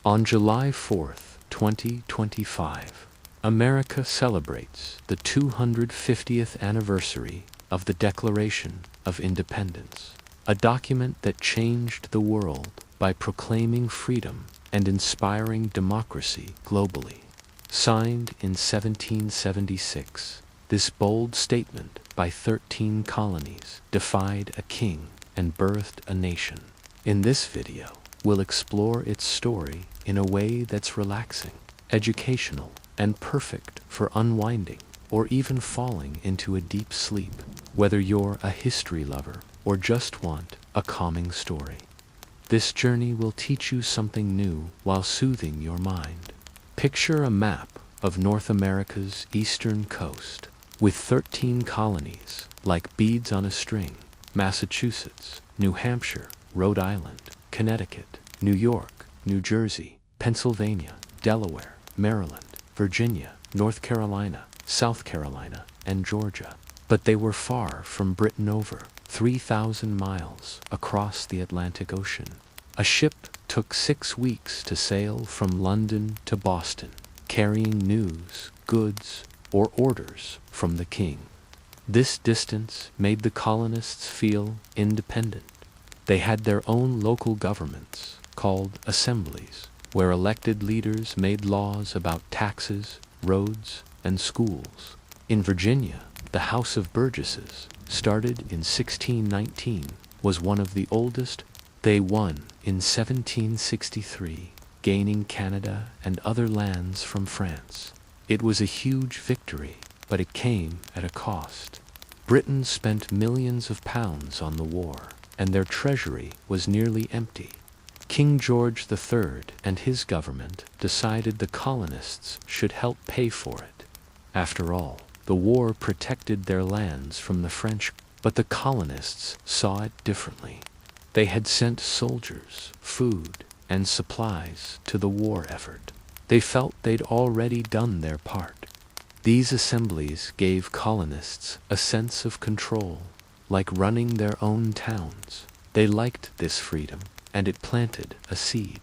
On July 4th, 2025, America celebrates the 250th anniversary of the Declaration of Independence, a document that changed the world by proclaiming freedom and inspiring democracy globally. Signed in 1776, this bold statement by 13 colonies defied a king and birthed a nation. In this video, we'll explore its story in a way that's relaxing, educational, and perfect for unwinding or even falling into a deep sleep, whether you're a history lover or just want a calming story. This journey will teach you something new while soothing your mind. Picture a map of North America's eastern coast, with 13 colonies like beads on a string: Massachusetts, New Hampshire, Rhode Island, Connecticut, New York, New Jersey, Pennsylvania, Delaware, Maryland, Virginia, North Carolina, South Carolina, and Georgia. But they were far from Britain, over 3,000 miles across the Atlantic Ocean. A ship took 6 weeks to sail from London to Boston, carrying news, goods, or orders from the king. This distance made the colonists feel independent. They had their own local governments, called assemblies, where elected leaders made laws about taxes, roads, and schools. In Virginia, the House of Burgesses, started in 1619, was one of the oldest. They won in 1763, gaining Canada and other lands from France. It was a huge victory, but it came at a cost. Britain spent millions of pounds on the war, and their treasury was nearly empty. King George III and his government decided the colonists should help pay for it. After all, the war protected their lands from the French, but the colonists saw it differently. They had sent soldiers, food, and supplies to the war effort. They felt they'd already done their part. These assemblies gave colonists a sense of control, like running their own towns. They liked this freedom, and it planted a seed.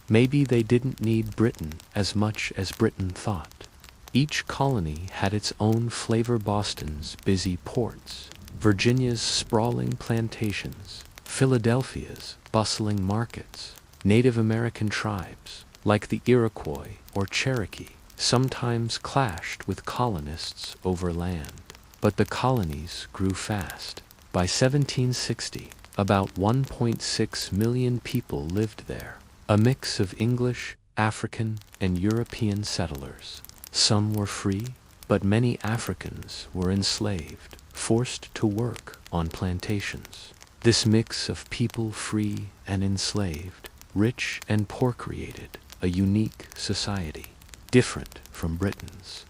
Maybe they didn't need Britain as much as Britain thought. Each colony had its own flavor: Boston's busy ports, Virginia's sprawling plantations, Philadelphia's bustling markets. Native American tribes, like the Iroquois or Cherokee, sometimes clashed with colonists over land. But the colonies grew fast. By 1760, about 1.6 million people lived there, a mix of English, African, and European settlers. Some were free, but many Africans were enslaved, forced to work on plantations. This mix of people free and enslaved, rich and poor, created a unique society, different from Britain's.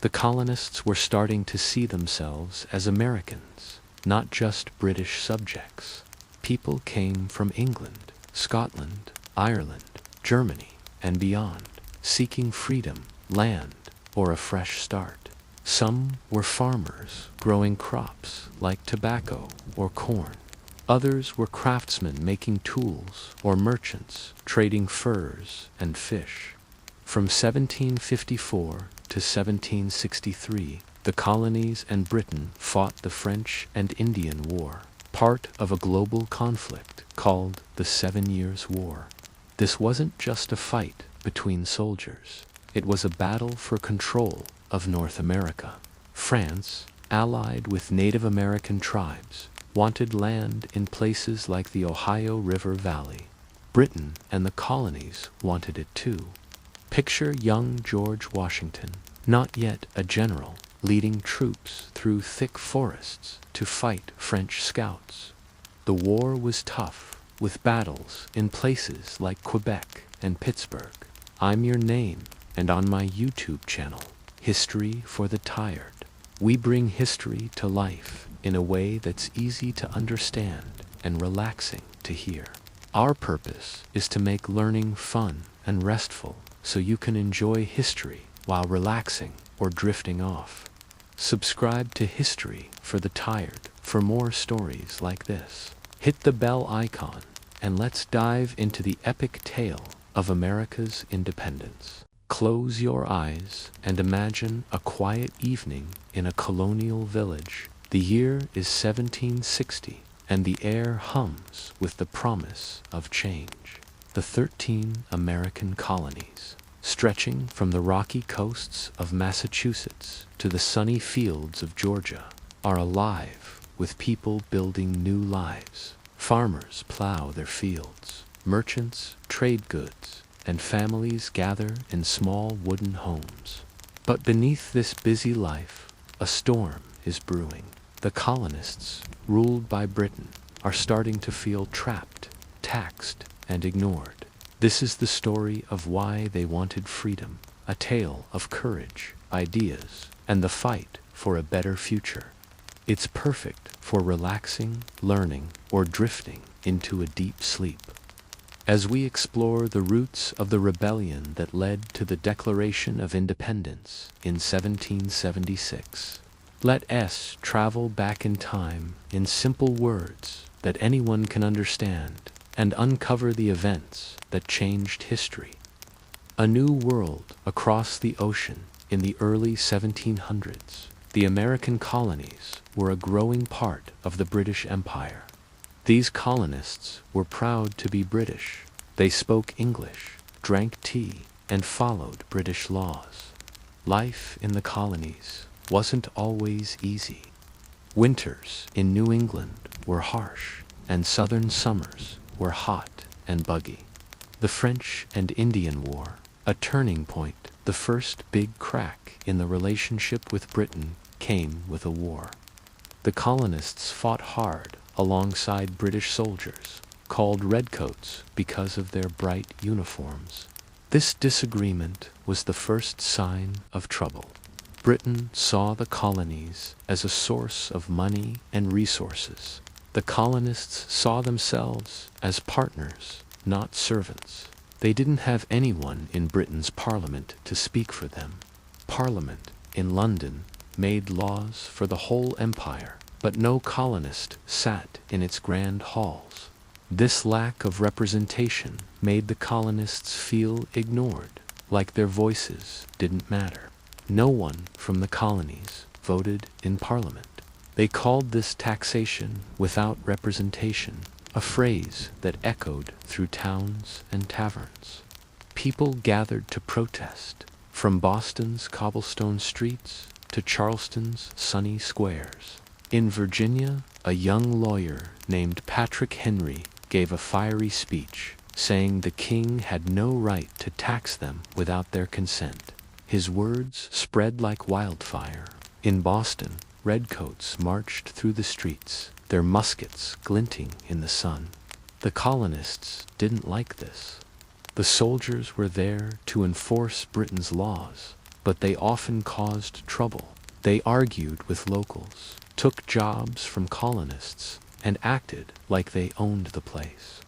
The colonists were starting to see themselves as Americans, not just British subjects. People came from England, Scotland, Ireland, Germany, and beyond, seeking freedom, land, or a fresh start. Some were farmers, growing crops like tobacco or corn. Others were craftsmen making tools, or merchants trading furs and fish. From 1754 to 1763, the colonies and Britain fought the French and Indian War, part of a global conflict called the 7 Years' War. This wasn't just a fight between soldiers. It was a battle for control of North America. France, allied with Native American tribes, wanted land in places like the Ohio River Valley. Britain and the colonies wanted it too. Picture young George Washington, not yet a general, leading troops through thick forests to fight French scouts. The war was tough, with battles in places like Quebec and Pittsburgh. I'm your name, and on my YouTube channel, History for the Tired, we bring history to life in a way that's easy to understand and relaxing to hear. Our purpose is to make learning fun and restful, so you can enjoy history while relaxing or drifting off. Subscribe to History for the Tired for more stories like this. Hit the bell icon, and let's dive into the epic tale of America's independence. Close your eyes and imagine a quiet evening in a colonial village. The year is 1760, and the air hums with the promise of change. The 13 American colonies, stretching from the rocky coasts of Massachusetts to the sunny fields of Georgia, are alive with people building new lives. Farmers plow their fields, merchants trade goods, and families gather in small wooden homes. But beneath this busy life, a storm is brewing. The colonists, ruled by Britain, are starting to feel trapped, taxed, and ignored. This is the story of why they wanted freedom, a tale of courage, ideas, and the fight for a better future. It's perfect for relaxing, learning, or drifting into a deep sleep. As we explore the roots of the rebellion that led to the Declaration of Independence in 1776, let us travel back in time in simple words that anyone can understand and uncover the events that changed history. A new world across the ocean in the early 1700s. The American colonies were a growing part of the British Empire. These colonists were proud to be British. They spoke English, drank tea, and followed British laws. Life in the colonies wasn't always easy. Winters in New England were harsh, and southern summers were hot and buggy. The French and Indian War, a turning point, the first big crack in the relationship with Britain, came with a war. The colonists fought hard alongside British soldiers, called redcoats because of their bright uniforms. This disagreement was the first sign of trouble. Britain saw the colonies as a source of money and resources. The colonists saw themselves as partners, not servants. They didn't have anyone in Britain's Parliament to speak for them. Parliament in London made laws for the whole empire, but no colonist sat in its grand halls. This lack of representation made the colonists feel ignored, like their voices didn't matter. No one from the colonies voted in Parliament. They called this taxation without representation, a phrase that echoed through towns and taverns. People gathered to protest, from Boston's cobblestone streets to Charleston's sunny squares. In Virginia, a young lawyer named Patrick Henry gave a fiery speech, saying the king had no right to tax them without their consent. His words spread like wildfire. In Boston, redcoats marched through the streets, their muskets glinting in the sun. The colonists didn't like this. The soldiers were there to enforce Britain's laws, but they often caused trouble. They argued with locals, took jobs from colonists, and acted like they owned the place.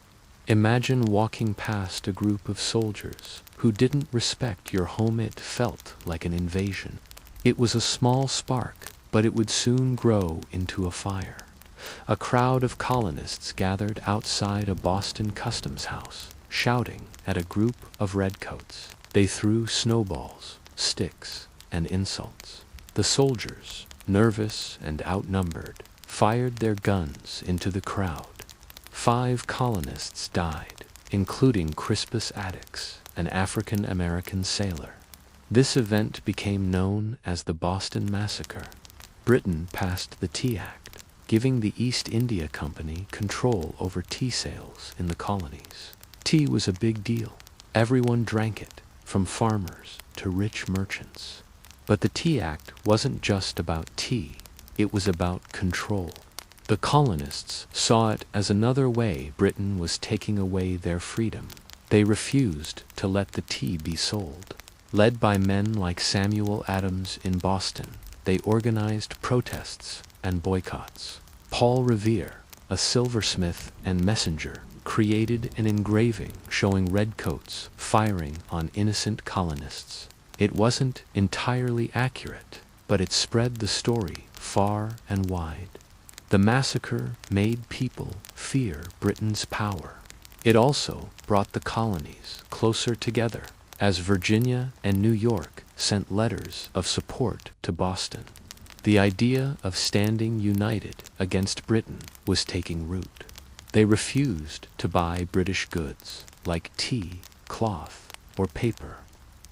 Imagine walking past a group of soldiers who didn't respect your home. It felt like an invasion. It was a small spark, but it would soon grow into a fire. A crowd of colonists gathered outside a Boston customs house, shouting at a group of redcoats. They threw snowballs, sticks, and insults. The soldiers, nervous and outnumbered, fired their guns into the crowd. 5 colonists died, including Crispus Attucks, an African-American sailor. This event became known as the Boston Massacre. Britain passed the Tea Act, giving the East India Company control over tea sales in the colonies. Tea was a big deal. Everyone drank it, from farmers to rich merchants. But the Tea Act wasn't just about tea, it was about control. The colonists saw it as another way Britain was taking away their freedom. They refused to let the tea be sold. Led by men like Samuel Adams in Boston, they organized protests and boycotts. Paul Revere, a silversmith and messenger, created an engraving showing redcoats firing on innocent colonists. It wasn't entirely accurate, but it spread the story far and wide. The massacre made people fear Britain's power. It also brought the colonies closer together, as Virginia and New York sent letters of support to Boston. The idea of standing united against Britain was taking root. They refused to buy British goods like tea, cloth, or paper.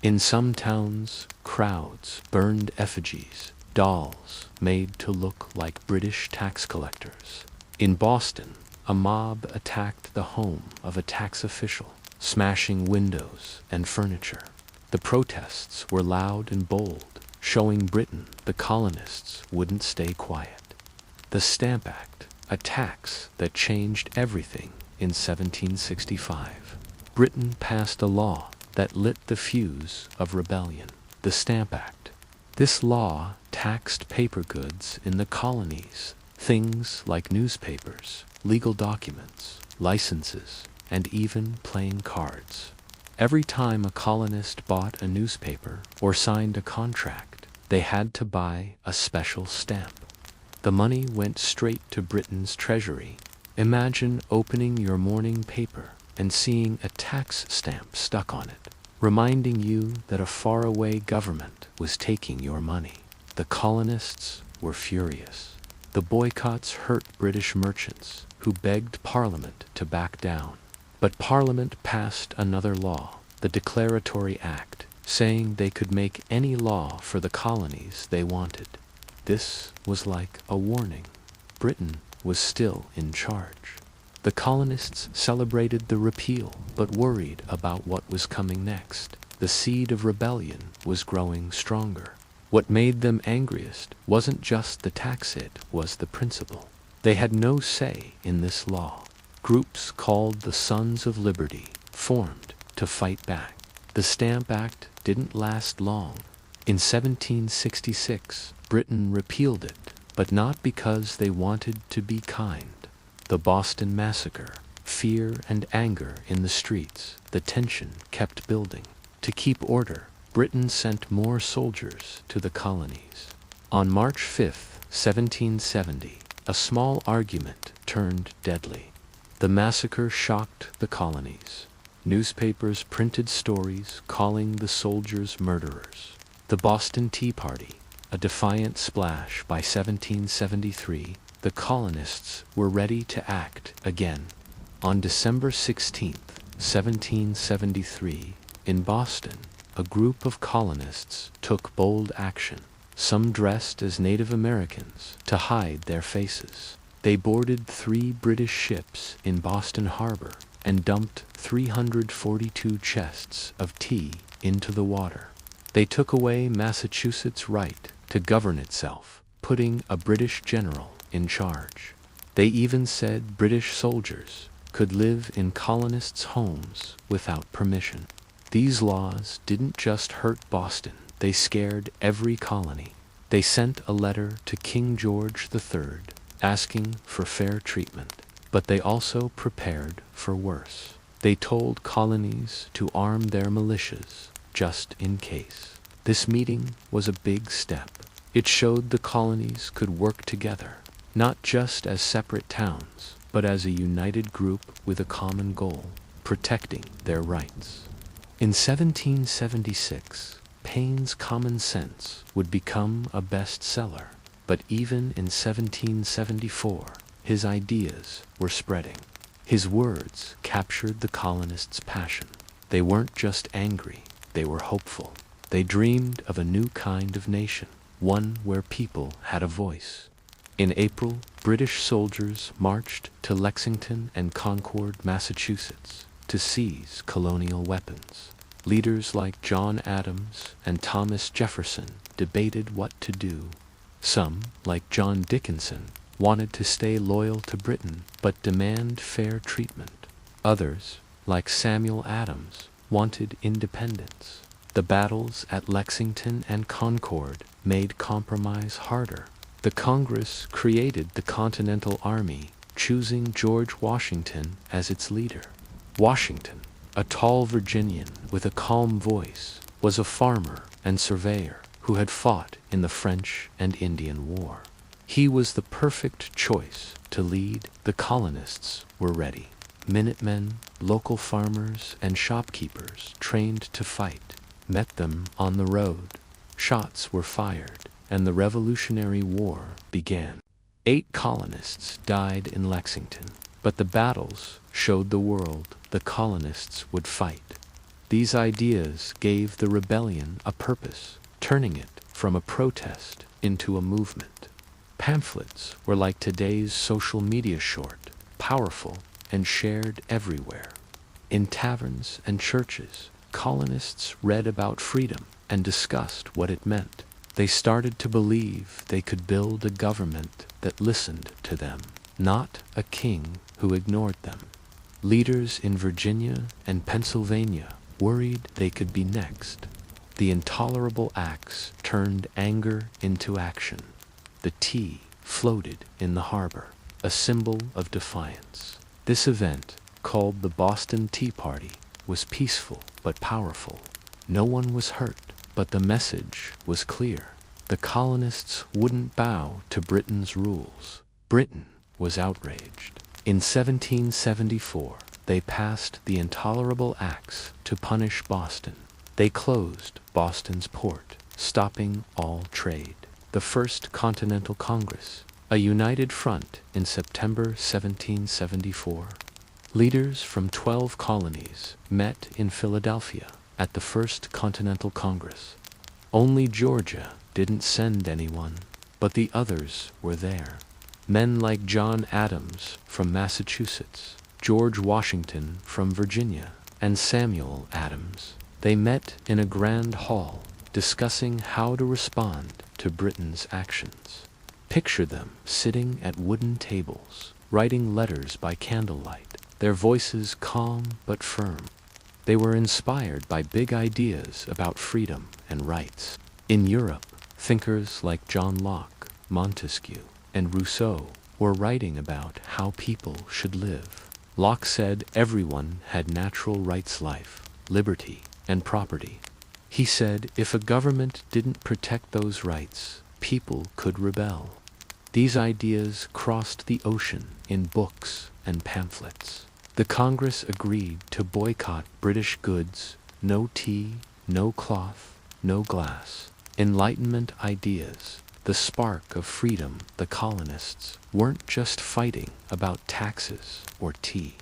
In some towns, crowds burned effigies, dolls made to look like British tax collectors. In Boston, a mob attacked the home of a tax official, smashing windows and furniture. The protests were loud and bold, showing Britain the colonists wouldn't stay quiet. The Stamp Act, a tax that changed everything in 1765. Britain passed a law that lit the fuse of rebellion, the Stamp Act. This law taxed paper goods in the colonies, things like newspapers, legal documents, licenses, and even playing cards. Every time a colonist bought a newspaper or signed a contract, they had to buy a special stamp. The money went straight to Britain's treasury. Imagine opening your morning paper and seeing a tax stamp stuck on it, reminding you that a faraway government was taking your money. The colonists were furious. The boycotts hurt British merchants, who begged Parliament to back down. But Parliament passed another law, the Declaratory Act, saying they could make any law for the colonies they wanted. This was like a warning. Britain was still in charge. The colonists celebrated the repeal, but worried about what was coming next. The seed of rebellion was growing stronger. What made them angriest wasn't just the tax, it was the principle. They had no say in this law. Groups called the Sons of Liberty formed to fight back. The Stamp Act didn't last long. In 1766, Britain repealed it, but not because they wanted to be kind. The Boston Massacre, fear and anger in the streets, the tension kept building. To keep order, Britain sent more soldiers to the colonies. On March 5, 1770, a small argument turned deadly. The massacre shocked the colonies. Newspapers printed stories calling the soldiers murderers. The Boston Tea Party, a defiant splash. By 1773, the colonists were ready to act again. On December 16, 1773, in Boston, a group of colonists took bold action. Some dressed as Native Americans to hide their faces. They boarded 3 British ships in Boston Harbor and dumped 342 chests of tea into the water. They took away Massachusetts' right to govern itself, putting a British general in charge. They even said British soldiers could live in colonists' homes without permission. These laws didn't just hurt Boston, they scared every colony. They sent a letter to King George III asking for fair treatment, but they also prepared for worse. They told colonies to arm their militias just in case. This meeting was a big step. It showed the colonies could work together, not just as separate towns, but as a united group with a common goal, protecting their rights. In 1776, Paine's Common Sense would become a bestseller, but even in 1774, his ideas were spreading. His words captured the colonists' passion. They weren't just angry, they were hopeful. They dreamed of a new kind of nation, one where people had a voice. In April, British soldiers marched to Lexington and Concord, Massachusetts, to seize colonial weapons. Leaders like John Adams and Thomas Jefferson debated what to do. Some, like John Dickinson, wanted to stay loyal to Britain but demand fair treatment. Others, like Samuel Adams, wanted independence. The battles at Lexington and Concord made compromise harder. The Congress created the Continental Army, choosing George Washington as its leader. Washington, a tall Virginian with a calm voice, was a farmer and surveyor who had fought in the French and Indian War. He was the perfect choice to lead. The colonists were ready. Minutemen, local farmers, and shopkeepers trained to fight met them on the road. Shots were fired, and the Revolutionary War began. 8 colonists died in Lexington, but the battles showed the world the colonists would fight. These ideas gave the rebellion a purpose, turning it from a protest into a movement. Pamphlets were like today's social media short, powerful, and shared everywhere. In taverns and churches, colonists read about freedom and discussed what it meant. They started to believe they could build a government that listened to them, not a king who ignored them. Leaders in Virginia and Pennsylvania worried they could be next. The intolerable acts turned anger into action. The tea floated in the harbor, a symbol of defiance. This event, called the Boston Tea Party, was peaceful but powerful. No one was hurt, but the message was clear. The colonists wouldn't bow to Britain's rules. Britain was outraged. In 1774, they passed the Intolerable Acts to punish Boston. They closed Boston's port, stopping all trade. The First Continental Congress, a united front in September 1774. Leaders from 12 colonies met in Philadelphia at the First Continental Congress. Only Georgia didn't send anyone, but the others were there. Men like John Adams from Massachusetts, George Washington from Virginia, and Samuel Adams. They met in a grand hall, discussing how to respond to Britain's actions. Picture them sitting at wooden tables, writing letters by candlelight, their voices calm but firm. They were inspired by big ideas about freedom and rights. In Europe, thinkers like John Locke, Montesquieu, and Rousseau were writing about how people should live. Locke said everyone had natural rights: life, liberty, and property. He said if a government didn't protect those rights, people could rebel. These ideas crossed the ocean in books and pamphlets. The Congress agreed to boycott British goods: no tea, no cloth, no glass. Enlightenment ideas, the spark of freedom. The colonists weren't just fighting about taxes or tea.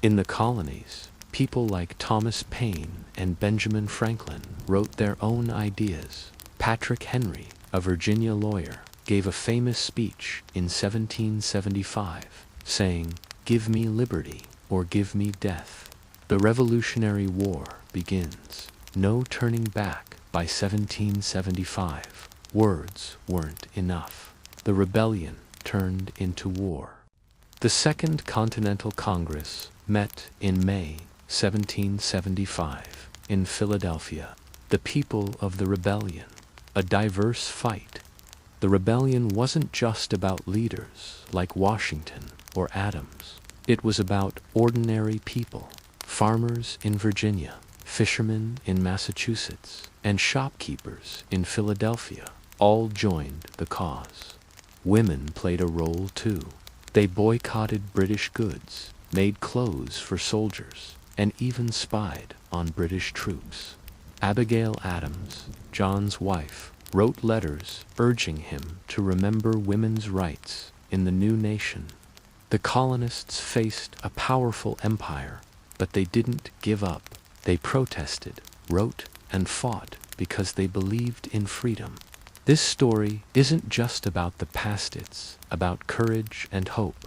In the colonies, people like Thomas Paine and Benjamin Franklin wrote their own ideas. Patrick Henry, a Virginia lawyer, gave a famous speech in 1775, saying, "Give me liberty or give me death." The Revolutionary War begins. No turning back. By 1775, words weren't enough. The rebellion turned into war. The Second Continental Congress met in May 1775 in Philadelphia. The people of the rebellion, a diverse fight. The rebellion wasn't just about leaders like Washington or Adams. It was about ordinary people, farmers in Virginia, fishermen in Massachusetts, and shopkeepers in Philadelphia. All joined the cause. Women played a role too. They boycotted British goods, made clothes for soldiers, and even spied on British troops. Abigail Adams, John's wife, wrote letters urging him to remember women's rights in the new nation. The colonists faced a powerful empire, but they didn't give up. They protested, wrote, and fought because they believed in freedom. This story isn't just about the past, it's about courage and hope.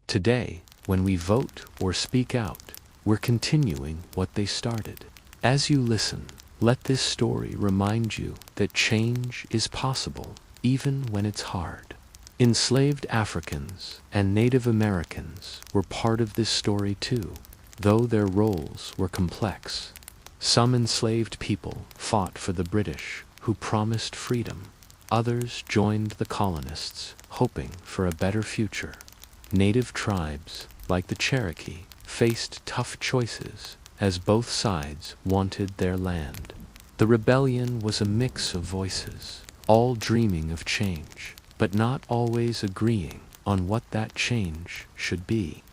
Today, when we vote or speak out, we're continuing what they started. As you listen, let this story remind you that change is possible, even when it's hard. Enslaved Africans and Native Americans were part of this story too, though their roles were complex. Some enslaved people fought for the British, who promised freedom. Others joined the colonists, hoping for a better future. Native tribes, like the Cherokee, faced tough choices as both sides wanted their land. The rebellion was a mix of voices, all dreaming of change, but not always agreeing on what that change should be.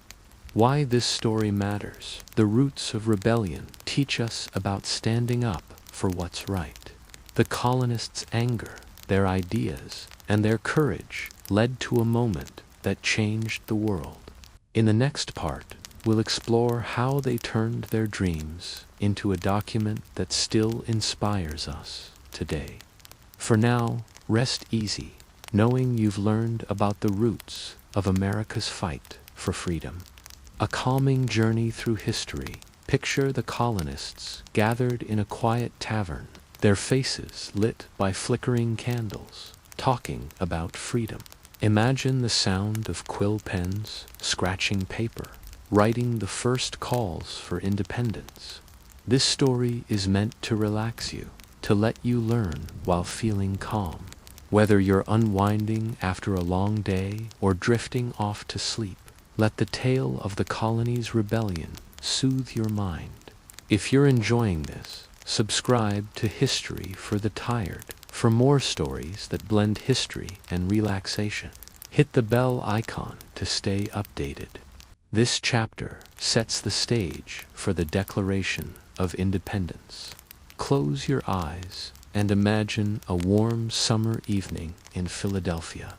Why this story matters. The roots of rebellion teach us about standing up for what's right. The colonists' anger, their ideas, and their courage led to a moment that changed the world. In the next part, we'll explore how they turned their dreams into a document that still inspires us today. For now, rest easy, knowing you've learned about the roots of America's fight for freedom. A calming journey through history. Picture the colonists gathered in a quiet tavern, their faces lit by flickering candles, talking about freedom. Imagine the sound of quill pens scratching paper, writing the first calls for independence. This story is meant to relax you, to let you learn while feeling calm. Whether you're unwinding after a long day or drifting off to sleep, let the tale of the colony's rebellion soothe your mind. If you're enjoying this, subscribe to History for the Tired for more stories that blend history and relaxation. Hit the bell icon to stay updated. This chapter sets the stage for the Declaration of Independence. Close your eyes and imagine a warm summer evening in Philadelphia.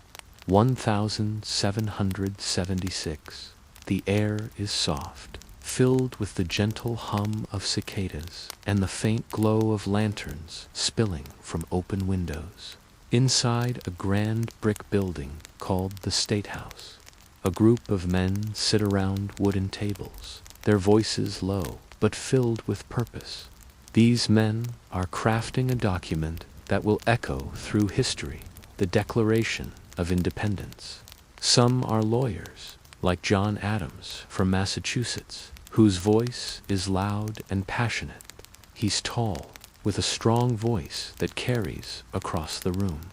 1776. The air is soft, filled with the gentle hum of cicadas and the faint glow of lanterns spilling from open windows. Inside a grand brick building called the State House, a group of men sit around wooden tables, their voices low but filled with purpose. These men are crafting a document that will echo through history, the Declaration of Independence. Some are lawyers, like John Adams from Massachusetts, whose voice is loud and passionate. He's tall, with a strong voice that carries across the room.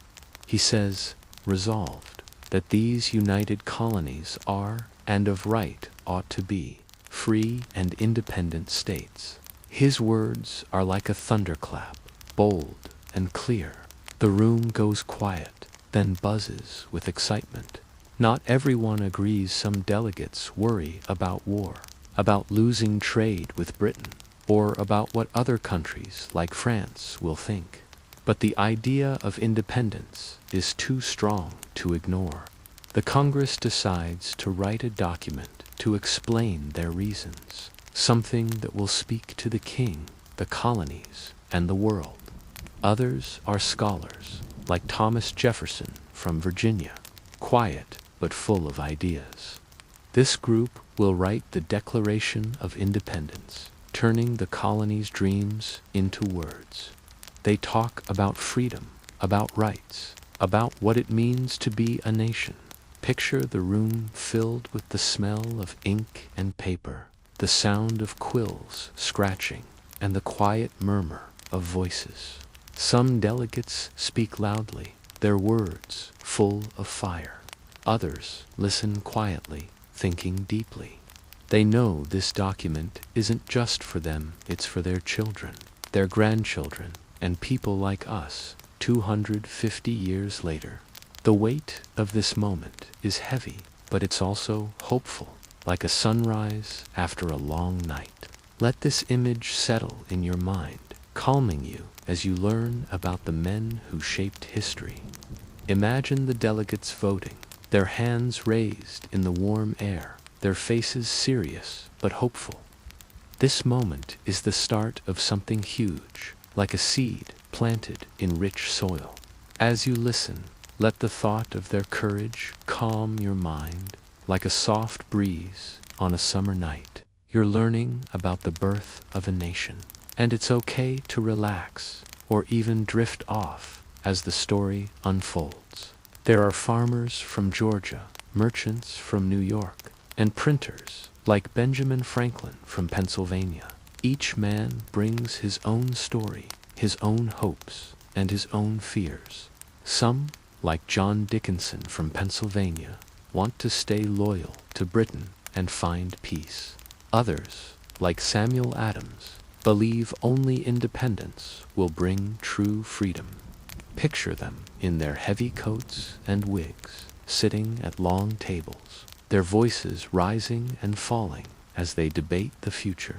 He says, resolved, that these united colonies are, and of right ought to be, free and independent states. His words are like a thunderclap, bold and clear. The room goes quiet, then buzzes with excitement. Not everyone agrees. Some delegates worry about war, about losing trade with Britain, or about what other countries like France will think. But the idea of independence is too strong to ignore. The Congress decides to write a document to explain their reasons, something that will speak to the king, the colonies, and the world. Others are scholars, like Thomas Jefferson from Virginia, quiet but full of ideas. This group will write the Declaration of Independence, turning the colony's dreams into words. They talk about freedom, about rights, about what it means to be a nation. Picture the room filled with the smell of ink and paper, the sound of quills scratching, and the quiet murmur of voices. Some delegates speak loudly, their words full of fire. Others listen quietly, thinking deeply. They know this document isn't just for them, it's for their children, their grandchildren, and people like us 250 years later. The weight of this moment is heavy, but it's also hopeful, like a sunrise after a long night. Let this image settle in your mind, calming you as you learn about the men who shaped history. Imagine the delegates voting, their hands raised in the warm air, their faces serious but hopeful. This moment is the start of something huge, like a seed planted in rich soil. As you listen, let the thought of their courage calm your mind like a soft breeze on a summer night. You're learning about the birth of a nation, and it's okay to relax or even drift off as the story unfolds. There are farmers from Georgia, merchants from New York, and printers like Benjamin Franklin from Pennsylvania. Each man brings his own story, his own hopes, and his own fears. Some, like John Dickinson from Pennsylvania, want to stay loyal to Britain and find peace. Others, like Samuel Adams, believe only independence will bring true freedom. Picture them in their heavy coats and wigs, sitting at long tables, their voices rising and falling as they debate the future.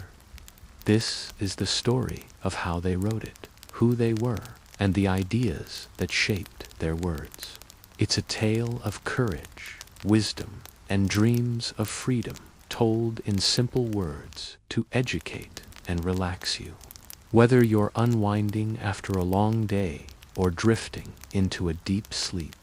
This is the story of how they wrote it, who they were, and the ideas that shaped their words. It's a tale of courage, wisdom, and dreams of freedom told in simple words to educate and relax you. Whether you're unwinding after a long day or drifting into a deep sleep,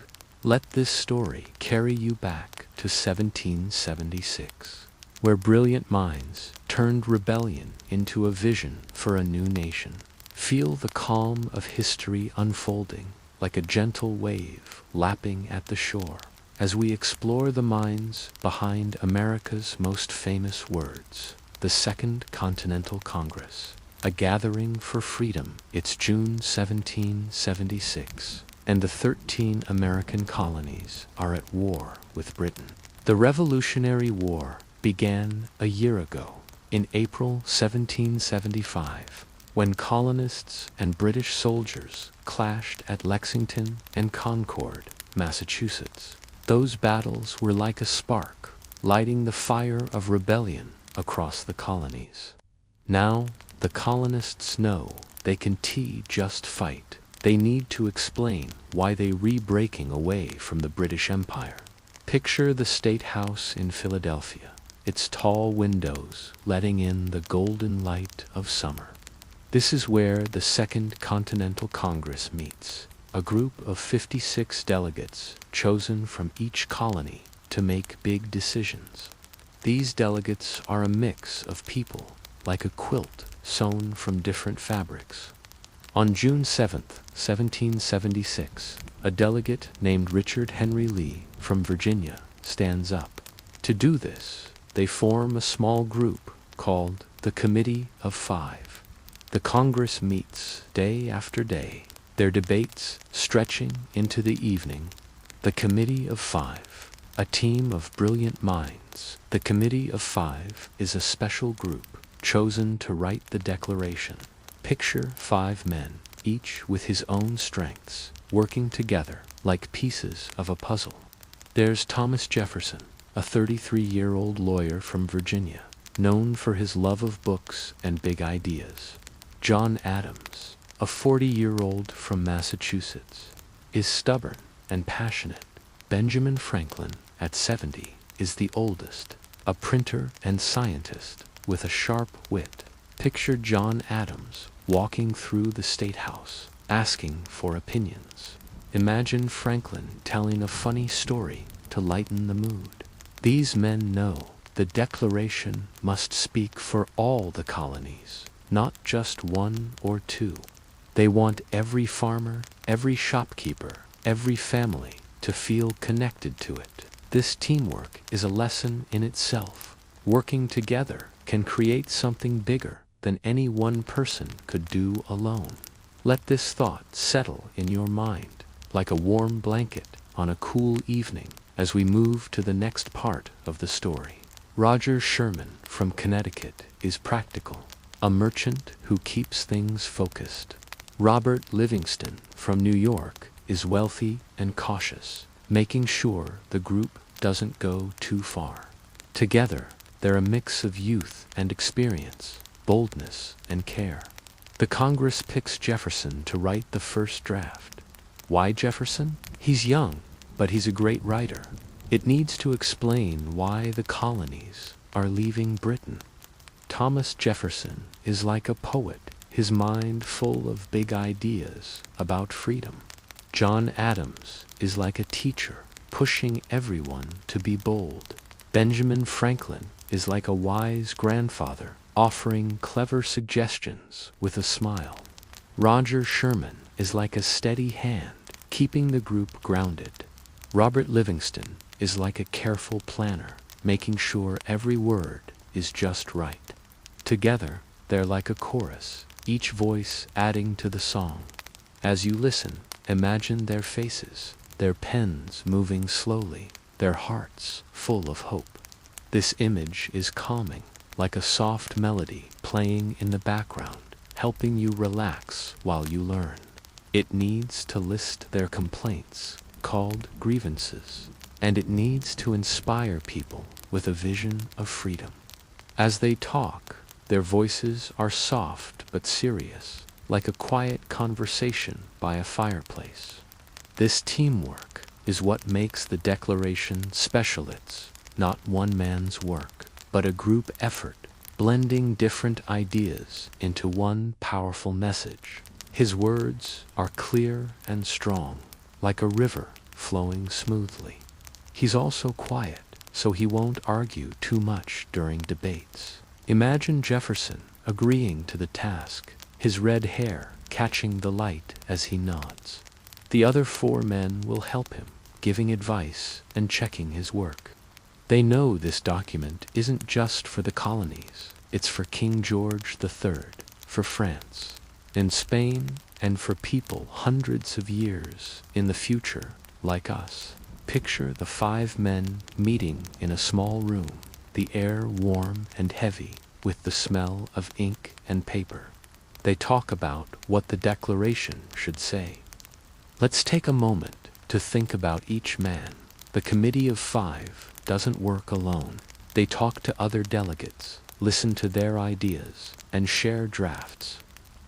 let this story carry you back to 1776, where brilliant minds turned rebellion into a vision for a new nation. Feel the calm of history unfolding like a gentle wave lapping at the shore as we explore the minds behind America's most famous words. The Second Continental Congress, a gathering for freedom. It's June 1776, and the 13 American colonies are at war with Britain. The Revolutionary War began a year ago, in April 1775, when colonists and British soldiers clashed at Lexington and Concord, Massachusetts. Those battles were like a spark, lighting the fire of rebellion across the colonies. Now, the colonists know they can just fight. They need to explain why they breaking away from the British Empire. Picture the State House in Philadelphia, its tall windows letting in the golden light of summer. This is where the Second Continental Congress meets, a group of 56 delegates chosen from each colony to make big decisions. These delegates are a mix of people, like a quilt sewn from different fabrics. On June 7, 1776, a delegate named Richard Henry Lee from Virginia stands up. To do this, they form a small group called the Committee of Five. The Congress meets day after day, their debates stretching into the evening. The Committee of Five, a team of brilliant minds. The Committee of Five is a special group chosen to write the Declaration. Picture 5 men, each with his own strengths, working together like pieces of a puzzle. There's Thomas Jefferson, a 33-year-old lawyer from Virginia, known for his love of books and big ideas. John Adams, a 40-year-old from Massachusetts, is stubborn and passionate. Benjamin Franklin, at 70, is the oldest, a printer and scientist with a sharp wit. Picture John Adams walking through the State House, asking for opinions. Imagine Franklin telling a funny story to lighten the mood. These men know the Declaration must speak for all the colonies, not just one or two. They want every farmer, every shopkeeper, every family to feel connected to it. This teamwork is a lesson in itself. Working together can create something bigger than any one person could do alone. Let this thought settle in your mind like a warm blanket on a cool evening as we move to the next part of the story. Roger Sherman from Connecticut is practical, a merchant who keeps things focused. Robert Livingston from New York is wealthy and cautious, making sure the group doesn't go too far. Together, they're a mix of youth and experience, boldness and care. The Congress picks Jefferson to write the first draft. Why Jefferson? He's young, but he's a great writer. It needs to explain why the colonies are leaving Britain. Thomas Jefferson is like a poet, his mind full of big ideas about freedom. John Adams is like a teacher, pushing everyone to be bold. Benjamin Franklin is like a wise grandfather, offering clever suggestions with a smile. Roger Sherman is like a steady hand, keeping the group grounded. Robert Livingston is like a careful planner, making sure every word is just right. Together, they're like a chorus, each voice adding to the song. As you listen, imagine their faces, their pens moving slowly, their hearts full of hope. This image is calming, like a soft melody playing in the background, helping you relax while you learn. It needs to list their complaints, called grievances. and it needs to inspire people with a vision of freedom. As they talk, their voices are soft but serious, like a quiet conversation by a fireplace. This teamwork is what makes the Declaration special. It's not one man's work, but a group effort, blending different ideas into one powerful message. His words are clear and strong, like a river flowing smoothly. He's also quiet, so he won't argue too much during debates. Imagine Jefferson agreeing to the task, his red hair catching the light as he nods. The other 4 men will help him, giving advice and checking his work. They know this document isn't just for the colonies, it's for King George III, for France, in Spain, and for people hundreds of years in the future, like us. Picture the 5 men meeting in a small room, the air warm and heavy with the smell of ink and paper. They talk about what the Declaration should say. Let's take a moment to think about each man. The Committee of 5 doesn't work alone. They talk to other delegates, listen to their ideas, and share drafts.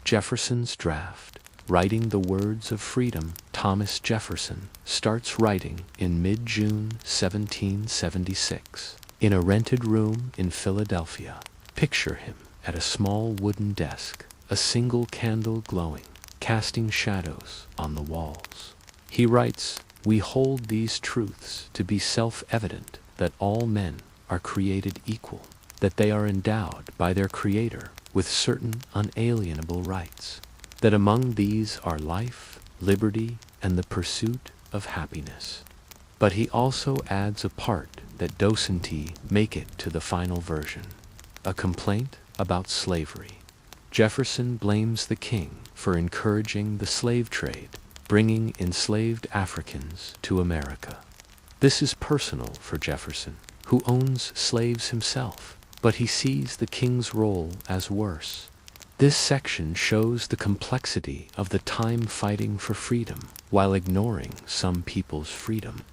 Jefferson's draft, writing the words of freedom. Thomas Jefferson starts writing in mid-June 1776 in a rented room in Philadelphia. Picture him at a small wooden desk, a single candle glowing, casting shadows on the walls. He writes, "We hold these truths to be self-evident, that all men are created equal, that they are endowed by their Creator with certain unalienable rights, that among these are life, liberty, and the pursuit of happiness." But he also adds a part that doesn't make it to the final version, a complaint about slavery. Jefferson blames the king for encouraging the slave trade, bringing enslaved Africans to America. This is personal for Jefferson, who owns slaves himself, but he sees the king's role as worse. This section shows the complexity of the time fighting for freedom while ignoring some people's freedom.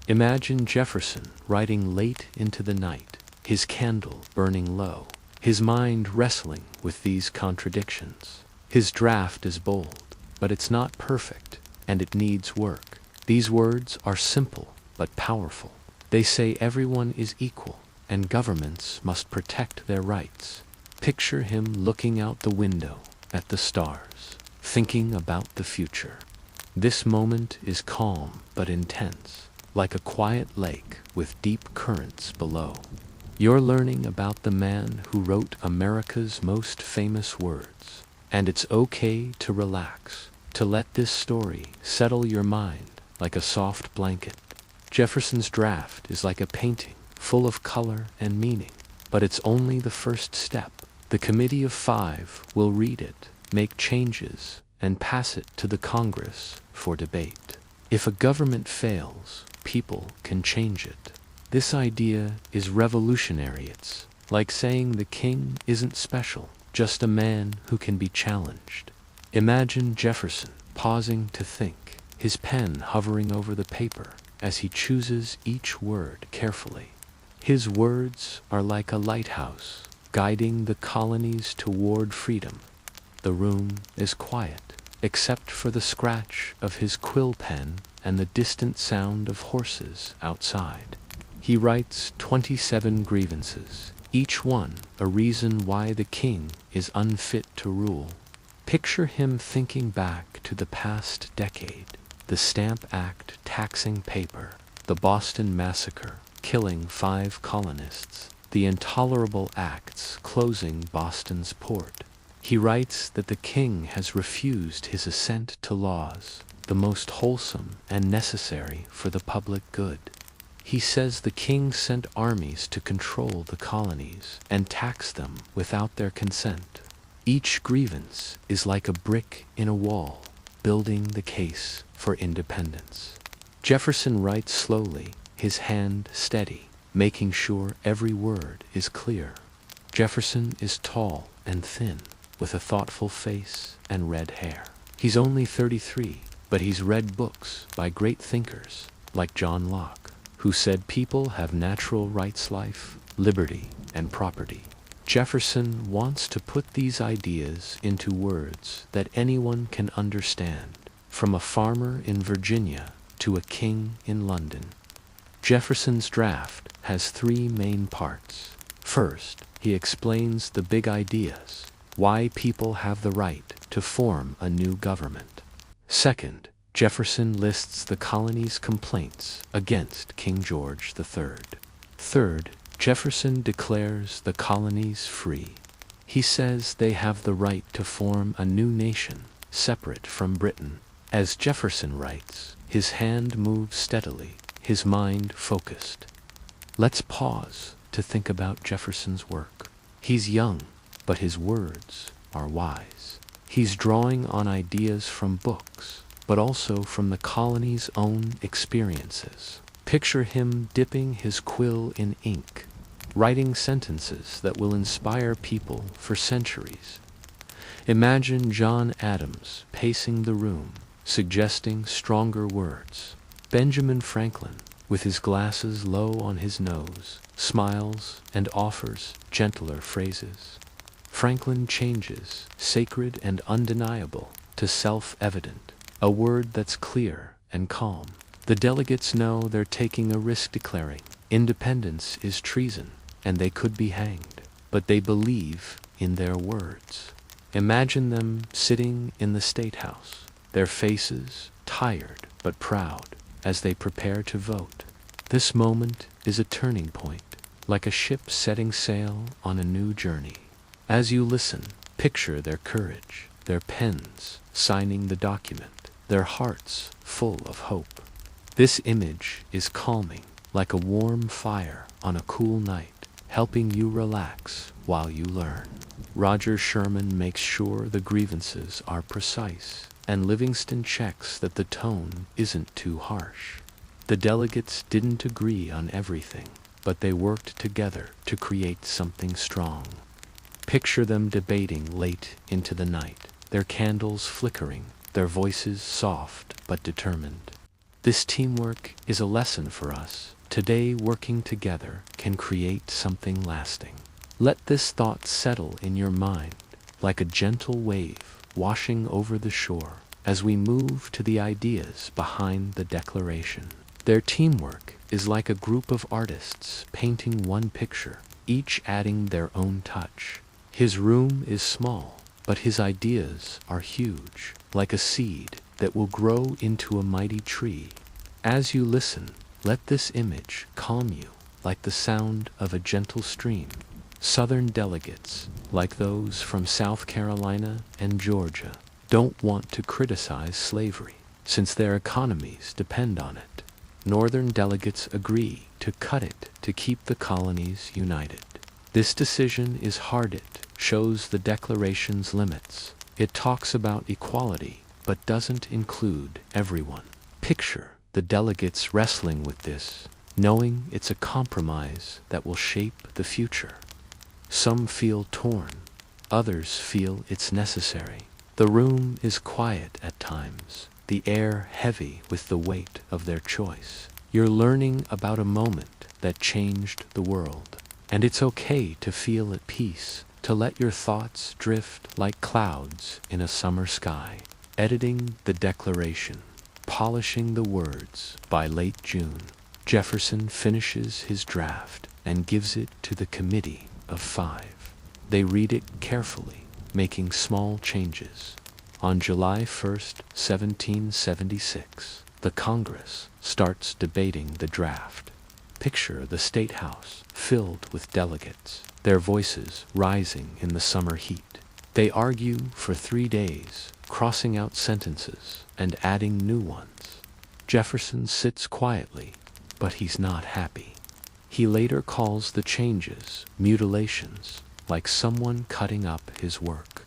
Imagine Jefferson writing late into the night, his candle burning low, his mind wrestling with these contradictions. His draft is bold, but it's not perfect, and it needs work. These words are simple but powerful. They say everyone is equal, and governments must protect their rights. Picture him looking out the window at the stars, thinking about the future. This moment is calm but intense, like a quiet lake with deep currents below. You're learning about the man who wrote America's most famous words, and it's okay to relax, to let this story settle your mind like a soft blanket. Jefferson's draft is like a painting, full of color and meaning, but it's only the first step. The Committee of 5 will read it, make changes, and pass it to the Congress for debate. If a government fails, people can change it. This idea is revolutionary. It's like saying the king isn't special, just a man who can be challenged. Imagine Jefferson pausing to think, his pen hovering over the paper as he chooses each word carefully. His words are like a lighthouse, guiding the colonies toward freedom. The room is quiet, except for the scratch of his quill pen and the distant sound of horses outside. He writes 27 grievances, each one a reason why the king is unfit to rule. Picture him thinking back to the past decade, the Stamp Act taxing paper, the Boston Massacre killing 5 colonists, the intolerable acts closing Boston's port. He writes that the king has refused his assent to laws, the most wholesome and necessary for the public good. He says the king sent armies to control the colonies and tax them without their consent. Each grievance is like a brick in a wall, building the case for independence. Jefferson writes slowly, his hand steady, making sure every word is clear. Jefferson is tall and thin, with a thoughtful face and red hair. He's only 33, but he's read books by great thinkers like John Locke, who said people have natural rights, life, liberty, and property. Jefferson wants to put these ideas into words that anyone can understand, from a farmer in Virginia to a king in London. Jefferson's draft has three main parts. First, he explains the big ideas, why people have the right to form a new government. Second, Jefferson lists the colony's complaints against King George III. Third, Jefferson declares the colonies free. He says they have the right to form a new nation, separate from Britain. As Jefferson writes, his hand moves steadily, his mind focused. Let's pause to think about Jefferson's work. He's young, but his words are wise. He's drawing on ideas from books, but also from the colony's own experiences. Picture him dipping his quill in ink, writing sentences that will inspire people for centuries. Imagine John Adams pacing the room, suggesting stronger words. Benjamin Franklin, with his glasses low on his nose, smiles and offers gentler phrases. Franklin changes sacred and undeniable to self-evident, a word that's clear and calm. The delegates know they're taking a risk, declaring independence is treason and they could be hanged, but they believe in their words. Imagine them sitting in the State House, their faces tired but proud as they prepare to vote. This moment is a turning point, like a ship setting sail on a new journey. As you listen, picture their courage, their pens signing the document, their hearts full of hope. This image is calming, like a warm fire on a cool night, helping you relax while you learn. Roger Sherman makes sure the grievances are precise, and Livingston checks that the tone isn't too harsh. The delegates didn't agree on everything, but they worked together to create something strong. Picture them debating late into the night, their candles flickering, their voices soft but determined. This teamwork is a lesson for us. Today, working together can create something lasting. Let this thought settle in your mind, like a gentle wave washing over the shore, as we move to the ideas behind the Declaration. Their teamwork is like a group of artists painting one picture, each adding their own touch. His room is small, but his ideas are huge, like a seed that will grow into a mighty tree. As you listen, let this image calm you, like the sound of a gentle stream. Southern delegates, like those from South Carolina and Georgia, don't want to criticize slavery, since their economies depend on it. Northern delegates agree to cut it to keep the colonies united. This decision is hard. It shows the Declaration's limits. It talks about equality, but doesn't include everyone. Picture the delegates wrestling with this, knowing it's a compromise that will shape the future. Some feel torn, others feel it's necessary. The room is quiet at times, the air heavy with the weight of their choice. You're learning about a moment that changed the world, and it's okay to feel at peace, to let your thoughts drift like clouds in a summer sky. Editing the Declaration, polishing the words. By late June, Jefferson finishes his draft and gives it to the Committee of Five. They read it carefully, making small changes. On July 1st, 1776, the Congress starts debating the draft. Picture the State House filled with delegates, their voices rising in the summer heat. They argue for 3 days, crossing out sentences and adding new ones. Jefferson sits quietly, but he's not happy. He later calls the changes mutilations, like someone cutting up his work.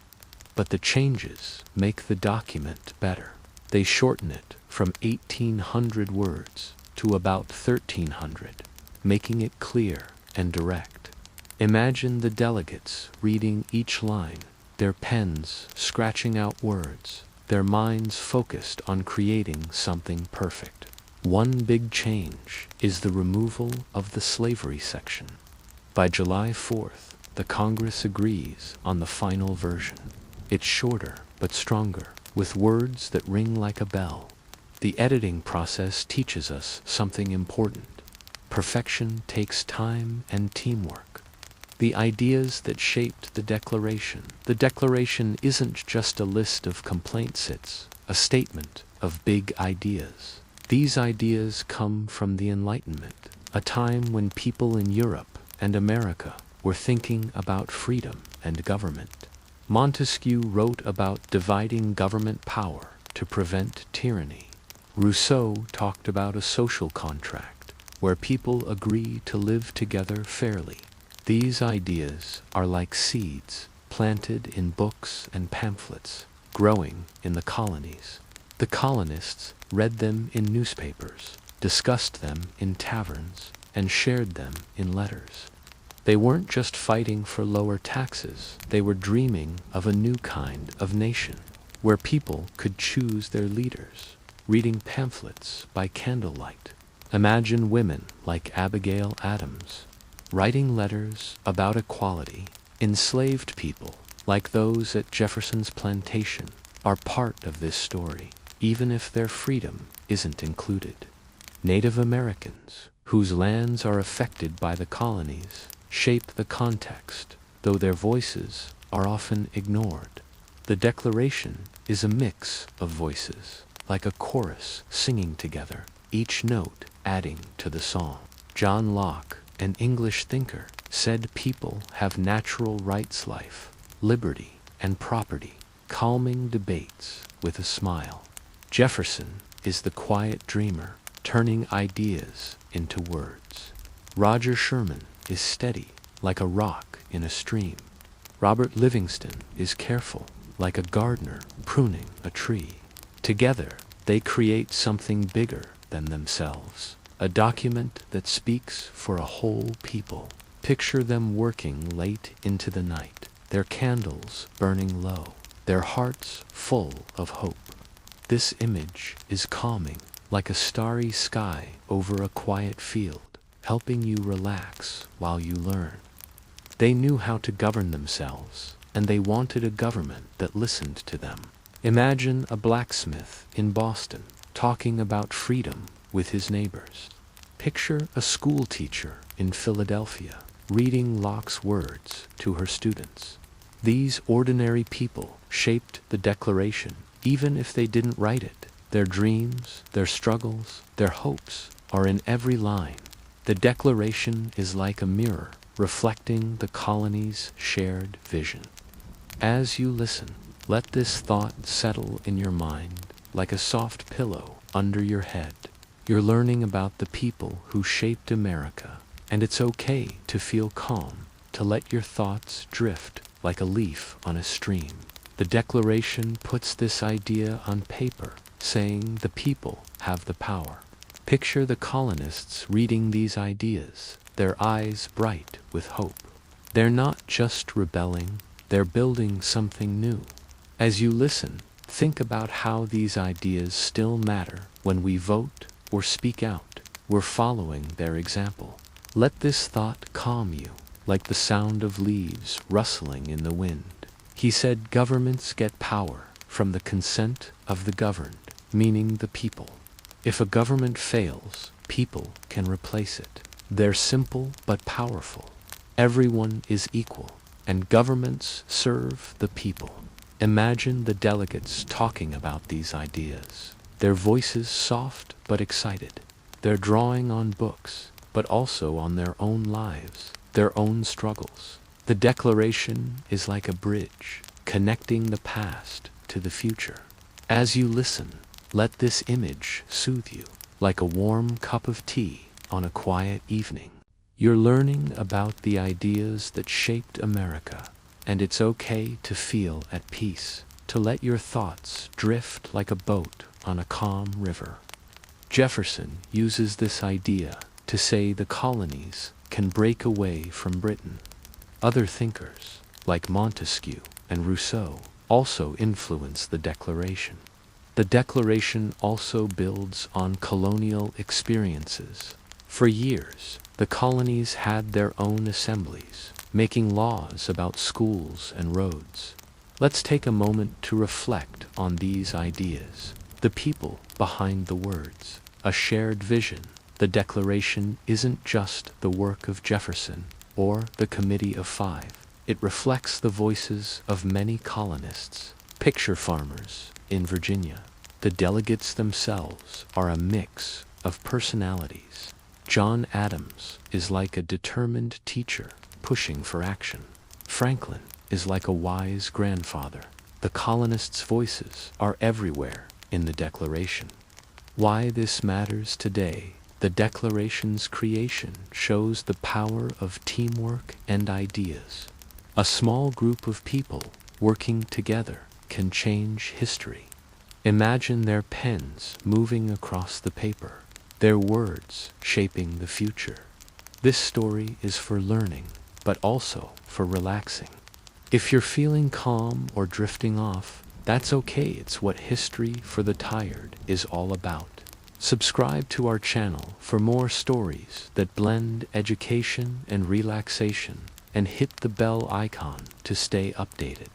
But the changes make the document better. They shorten it from 1,800 words to about 1,300, making it clear and direct. Imagine the delegates reading each line, their pens scratching out words, their minds focused on creating something perfect. One big change is the removal of the slavery section. By July 4th, the Congress agrees on the final version. It's shorter but stronger, with words that ring like a bell. The editing process teaches us something important. Perfection takes time and teamwork. The ideas that shaped the Declaration isn't just a list of complaints, it's a statement of big ideas. These ideas come from the Enlightenment, a time when people in Europe and America were thinking about freedom and government. Montesquieu wrote about dividing government power to prevent tyranny. Rousseau talked about a social contract where people agree to live together fairly. These ideas are like seeds planted in books and pamphlets, growing in the colonies. The colonists read them in newspapers, discussed them in taverns, and shared them in letters. They weren't just fighting for lower taxes, they were dreaming of a new kind of nation, where people could choose their leaders, reading pamphlets by candlelight. Imagine women like Abigail Adams, writing letters about equality. Enslaved people, like those at Jefferson's plantation, are part of this story, even if their freedom isn't included. Native Americans, whose lands are affected by the colonies, shape the context, though their voices are often ignored. The Declaration is a mix of voices, like a chorus singing together, each note adding to the song. John Locke, an English thinker, said people have natural rights, life, liberty, and property, calming debates with a smile. Jefferson is the quiet dreamer, turning ideas into words. Roger Sherman is steady, like a rock in a stream. Robert Livingston is careful, like a gardener pruning a tree. Together, they create something bigger than themselves, a document that speaks for a whole people. Picture them working late into the night, their candles burning low, their hearts full of hope. This image is calming, like a starry sky over a quiet field, helping you relax while you learn. They knew how to govern themselves, and they wanted a government that listened to them. Imagine a blacksmith in Boston talking about freedom with his neighbors. Picture a school teacher in Philadelphia reading Locke's words to her students. These ordinary people shaped the Declaration, even if they didn't write it. Their dreams, their struggles, their hopes are in every line. The Declaration is like a mirror, reflecting the colony's shared vision. As you listen, let this thought settle in your mind like a soft pillow under your head. You're learning about the people who shaped America, and it's okay to feel calm, to let your thoughts drift like a leaf on a stream. The Declaration puts this idea on paper, saying the people have the power. Picture the colonists reading these ideas, their eyes bright with hope. They're not just rebelling, they're building something new. As you listen, think about how these ideas still matter when we vote or speak out. We're following their example. Let this thought calm you, like the sound of leaves rustling in the wind. He said governments get power from the consent of the governed, meaning the people. If a government fails, people can replace it. They're simple but powerful. Everyone is equal, and governments serve the people. Imagine the delegates talking about these ideas. Their voices soft but excited. They're drawing on books, but also on their own lives, their own struggles. The Declaration is like a bridge, connecting the past to the future. As you listen, let this image soothe you, like a warm cup of tea on a quiet evening. You're learning about the ideas that shaped America, and it's okay to feel at peace, to let your thoughts drift like a boat on a calm river. Jefferson uses this idea to say the colonies can break away from Britain. Other thinkers, like Montesquieu and Rousseau, also influence the Declaration. The Declaration also builds on colonial experiences. For years, the colonies had their own assemblies, making laws about schools and roads. Let's take a moment to reflect on these ideas. The people behind the words, a shared vision. The Declaration isn't just the work of Jefferson or the Committee of Five. It reflects the voices of many colonists. Picture farmers in Virginia. The delegates themselves are a mix of personalities. John Adams is like a determined teacher pushing for action. Franklin is like a wise grandfather. The colonists' voices are everywhere in the Declaration. Why this matters today? The Declaration's creation shows the power of teamwork and ideas. A small group of people working together can change history. Imagine their pens moving across the paper, their words shaping the future. This story is for learning, but also for relaxing. If you're feeling calm or drifting off, that's okay. It's what history for the tired is all about. Subscribe to our channel for more stories that blend education and relaxation, and hit the bell icon to stay updated.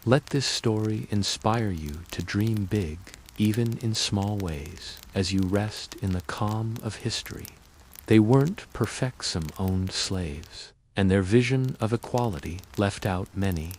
Let this story inspire you to dream big, even in small ways, as you rest in the calm of history. They weren't perfect. Some owned slaves, and their vision of equality left out many.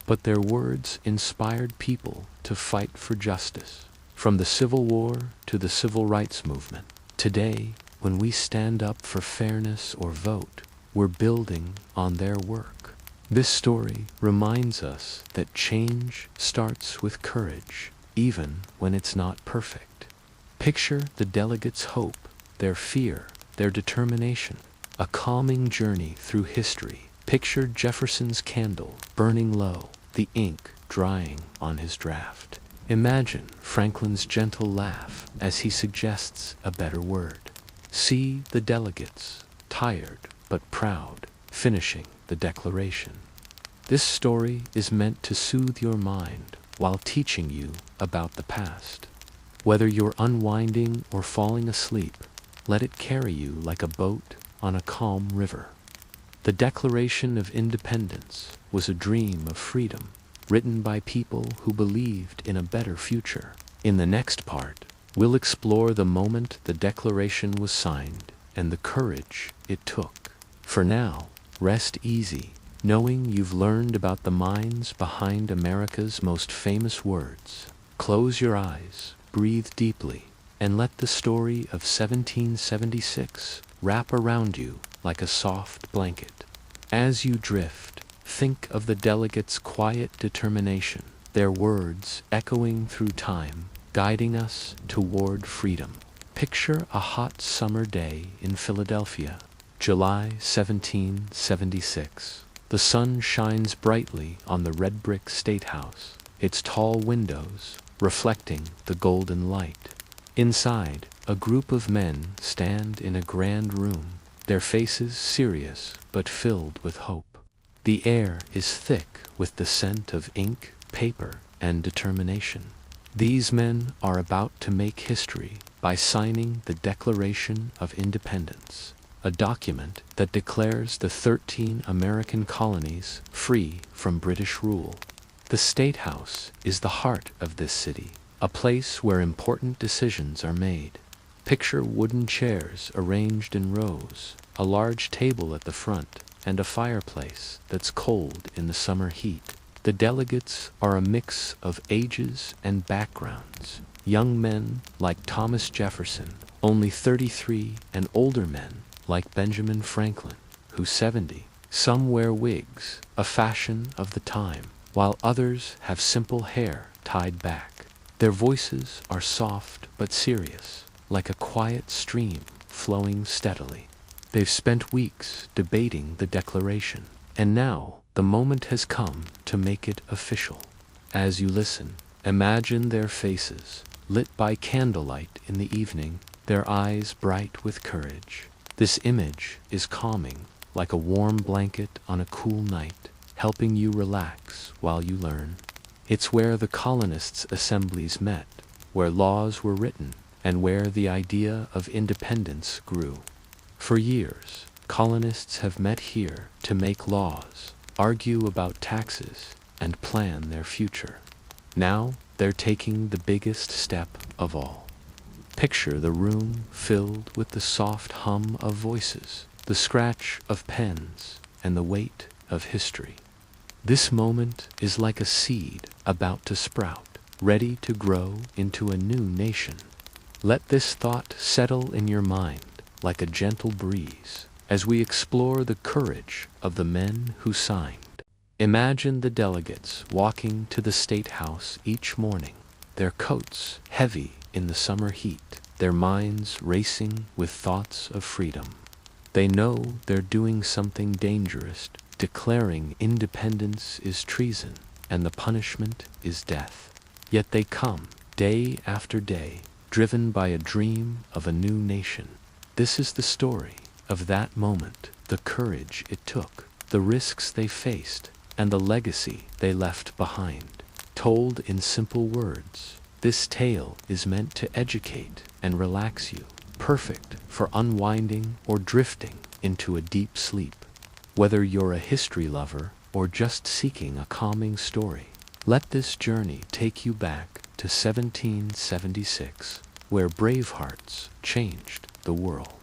But their words inspired people to fight for justice. From the Civil War to the Civil Rights Movement. Today, when we stand up for fairness or vote, we're building on their work. This story reminds us that change starts with courage, even when it's not perfect. Picture the delegates' hope, their fear, their determination, a calming journey through history. Picture Jefferson's candle burning low, the ink drying on his draft. Imagine Franklin's gentle laugh as he suggests a better word. See the delegates, tired but proud, finishing the Declaration. This story is meant to soothe your mind while teaching you about the past. Whether you're unwinding or falling asleep, let it carry you like a boat on a calm river. The Declaration of Independence was a dream of freedom, written by people who believed in a better future. In the next part, we'll explore the moment the Declaration was signed and the courage it took. For now, rest easy, knowing you've learned about the minds behind America's most famous words. Close your eyes, breathe deeply, and let the story of 1776 wrap around you like a soft blanket. As you drift, think of the delegates' quiet determination, their words echoing through time, guiding us toward freedom. Picture a hot summer day in Philadelphia, July 1776. The sun shines brightly on the red brick State House, its tall windows reflecting the golden light. Inside, a group of men stand in a grand room, their faces serious but filled with hope. The air is thick with the scent of ink, paper, and determination. These men are about to make history by signing the Declaration of Independence, a document that declares the 13 American colonies free from British rule. The State House is the heart of this city, a place where important decisions are made. Picture wooden chairs arranged in rows, a large table at the front, and a fireplace that's cold in the summer heat. The delegates are a mix of ages and backgrounds. Young men like Thomas Jefferson, only 33, and older men like Benjamin Franklin, who's 70. Some wear wigs, a fashion of the time, while others have simple hair tied back. Their voices are soft but serious, like a quiet stream flowing steadily. They've spent weeks debating the Declaration, and now the moment has come to make it official. As you listen, imagine their faces, lit by candlelight in the evening, their eyes bright with courage. This image is calming, like a warm blanket on a cool night, helping you relax while you learn. It's where the colonists' assemblies met, where laws were written and where the idea of independence grew. For years, colonists have met here to make laws, argue about taxes, and plan their future. Now, they're taking the biggest step of all. Picture the room filled with the soft hum of voices, the scratch of pens, and the weight of history. This moment is like a seed about to sprout, ready to grow into a new nation. Let this thought settle in your mind like a gentle breeze as we explore the courage of the men who signed. Imagine the delegates walking to the State House each morning, their coats heavy in the summer heat, their minds racing with thoughts of freedom. They know they're doing something dangerous, declaring independence is treason and the punishment is death. Yet they come, day after day, driven by a dream of a new nation. This is the story of that moment, the courage it took, the risks they faced, and the legacy they left behind. Told in simple words, this tale is meant to educate and relax you, perfect for unwinding or drifting into a deep sleep. Whether you're a history lover or just seeking a calming story, let this journey take you back to 1776, where brave hearts changed the world.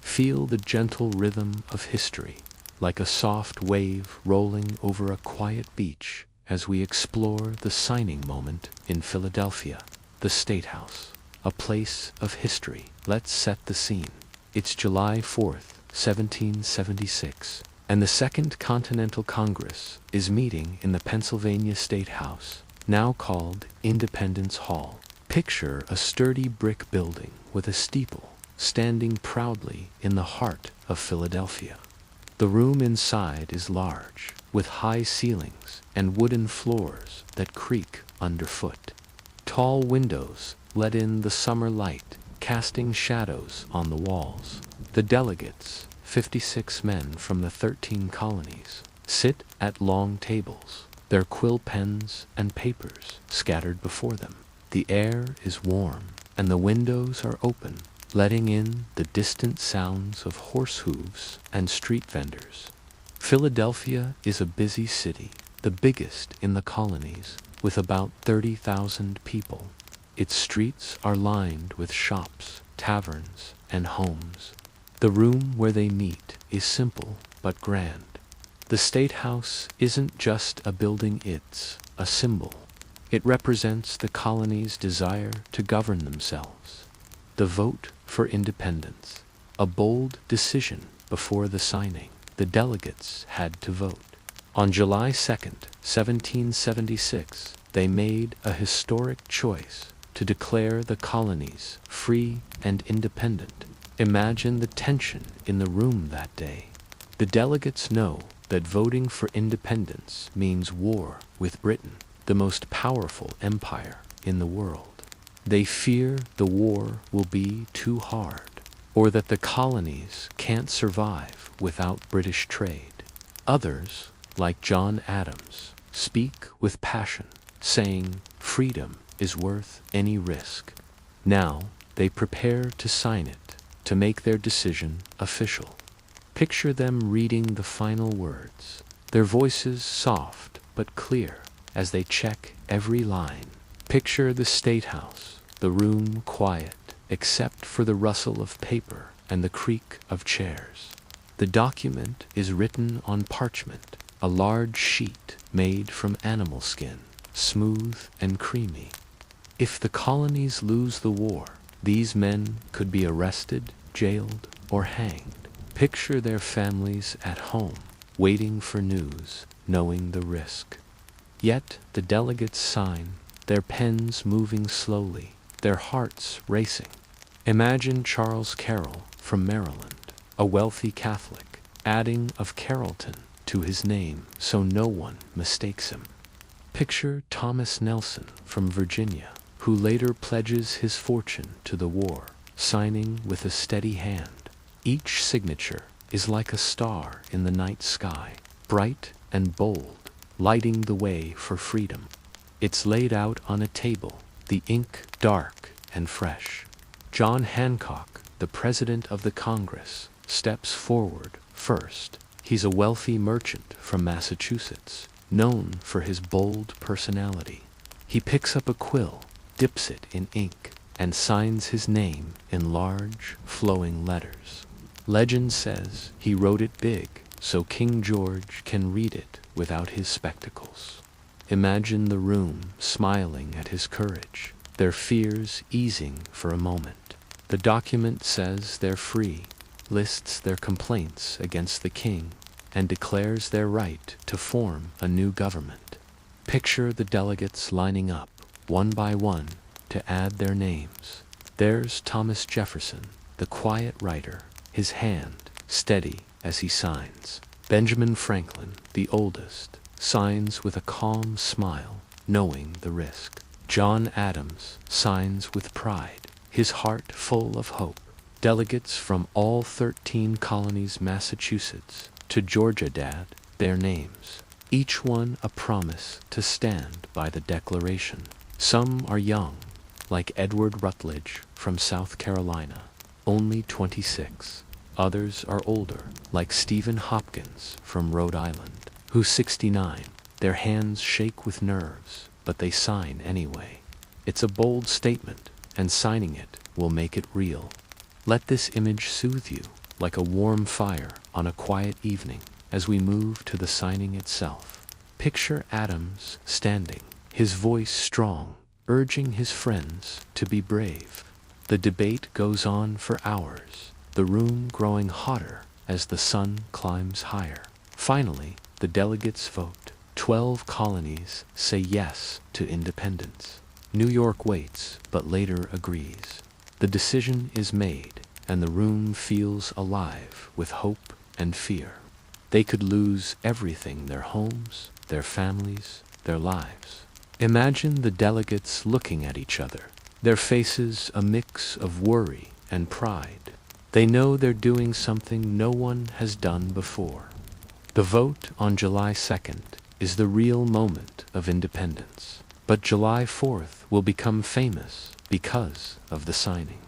Feel the gentle rhythm of history, like a soft wave rolling over a quiet beach as we explore the signing moment in Philadelphia, the State House, a place of history. Let's set the scene. It's July 4th, 1776, and the Second Continental Congress is meeting in the Pennsylvania State House, now called Independence Hall. Picture a sturdy brick building with a steeple standing proudly in the heart of Philadelphia. The room inside is large, with high ceilings and wooden floors that creak underfoot. Tall windows let in the summer light, casting shadows on the walls. The delegates, 56 men from the 13 colonies, sit at long tables, their quill pens and papers scattered before them. The air is warm, and the windows are open, letting in the distant sounds of horse hooves and street vendors. Philadelphia is a busy city, the biggest in the colonies, with about 30,000 people. Its streets are lined with shops, taverns, and homes. The room where they meet is simple but grand. The State House isn't just a building, it's a symbol. It represents the colony's desire to govern themselves. The vote for independence, a bold decision before the signing. The delegates had to vote. On July 2nd, 1776, they made a historic choice to declare the colonies free and independent. Imagine the tension in the room that day. The delegates know that voting for independence means war with Britain, the most powerful empire in the world. They fear the war will be too hard, or that the colonies can't survive without British trade. Others, like John Adams, speak with passion, saying freedom is worth any risk. Now they prepare to sign it, to make their decision official. Picture them reading the final words, their voices soft but clear as they check every line. Picture the State House, the room quiet, except for the rustle of paper and the creak of chairs. The document is written on parchment, a large sheet made from animal skin, smooth and creamy. If the colonies lose the war, these men could be arrested, jailed, or hanged. Picture their families at home, waiting for news, knowing the risk. Yet the delegates sign, their pens moving slowly, their hearts racing. Imagine Charles Carroll from Maryland, a wealthy Catholic, adding of Carrollton to his name so no one mistakes him. Picture Thomas Nelson from Virginia, who later pledges his fortune to the war, signing with a steady hand. Each signature is like a star in the night sky, bright and bold, lighting the way for freedom. It's laid out on a table, the ink dark and fresh. John Hancock, the President of the Congress, steps forward first. He's a wealthy merchant from Massachusetts, known for his bold personality. He picks up a quill, dips it in ink, and signs his name in large, flowing letters. Legend says he wrote it big so King George can read it without his spectacles. Imagine the room smiling at his courage, their fears easing for a moment. The document says they're free, lists their complaints against the king, and declares their right to form a new government. Picture the delegates lining up, one by one, to add their names. There's Thomas Jefferson, the quiet writer, his hand steady as he signs. Benjamin Franklin, the oldest, signs with a calm smile, knowing the risk. John Adams signs with pride, his heart full of hope. Delegates from all 13 colonies Massachusetts to Georgia add their names, each one a promise to stand by the Declaration. Some are young, like Edward Rutledge from South Carolina, only 26. Others are older, like Stephen Hopkins from Rhode Island, who's 69. Their hands shake with nerves, but they sign anyway. It's a bold statement, and signing it will make it real. Let this image soothe you, like a warm fire on a quiet evening, as we move to the signing itself. Picture Adams standing, his voice strong, urging his friends to be brave. The debate goes on for hours, the room growing hotter as the sun climbs higher. Finally, the delegates vote. 12 colonies say yes to independence. New York waits, but later agrees. The decision is made, and the room feels alive with hope and fear. They could lose everything: their homes, their families, their lives. Imagine the delegates looking at each other, their faces a mix of worry and pride. They know they're doing something no one has done before. The vote on July 2nd is the real moment of independence, but July 4th will become famous because of the signing.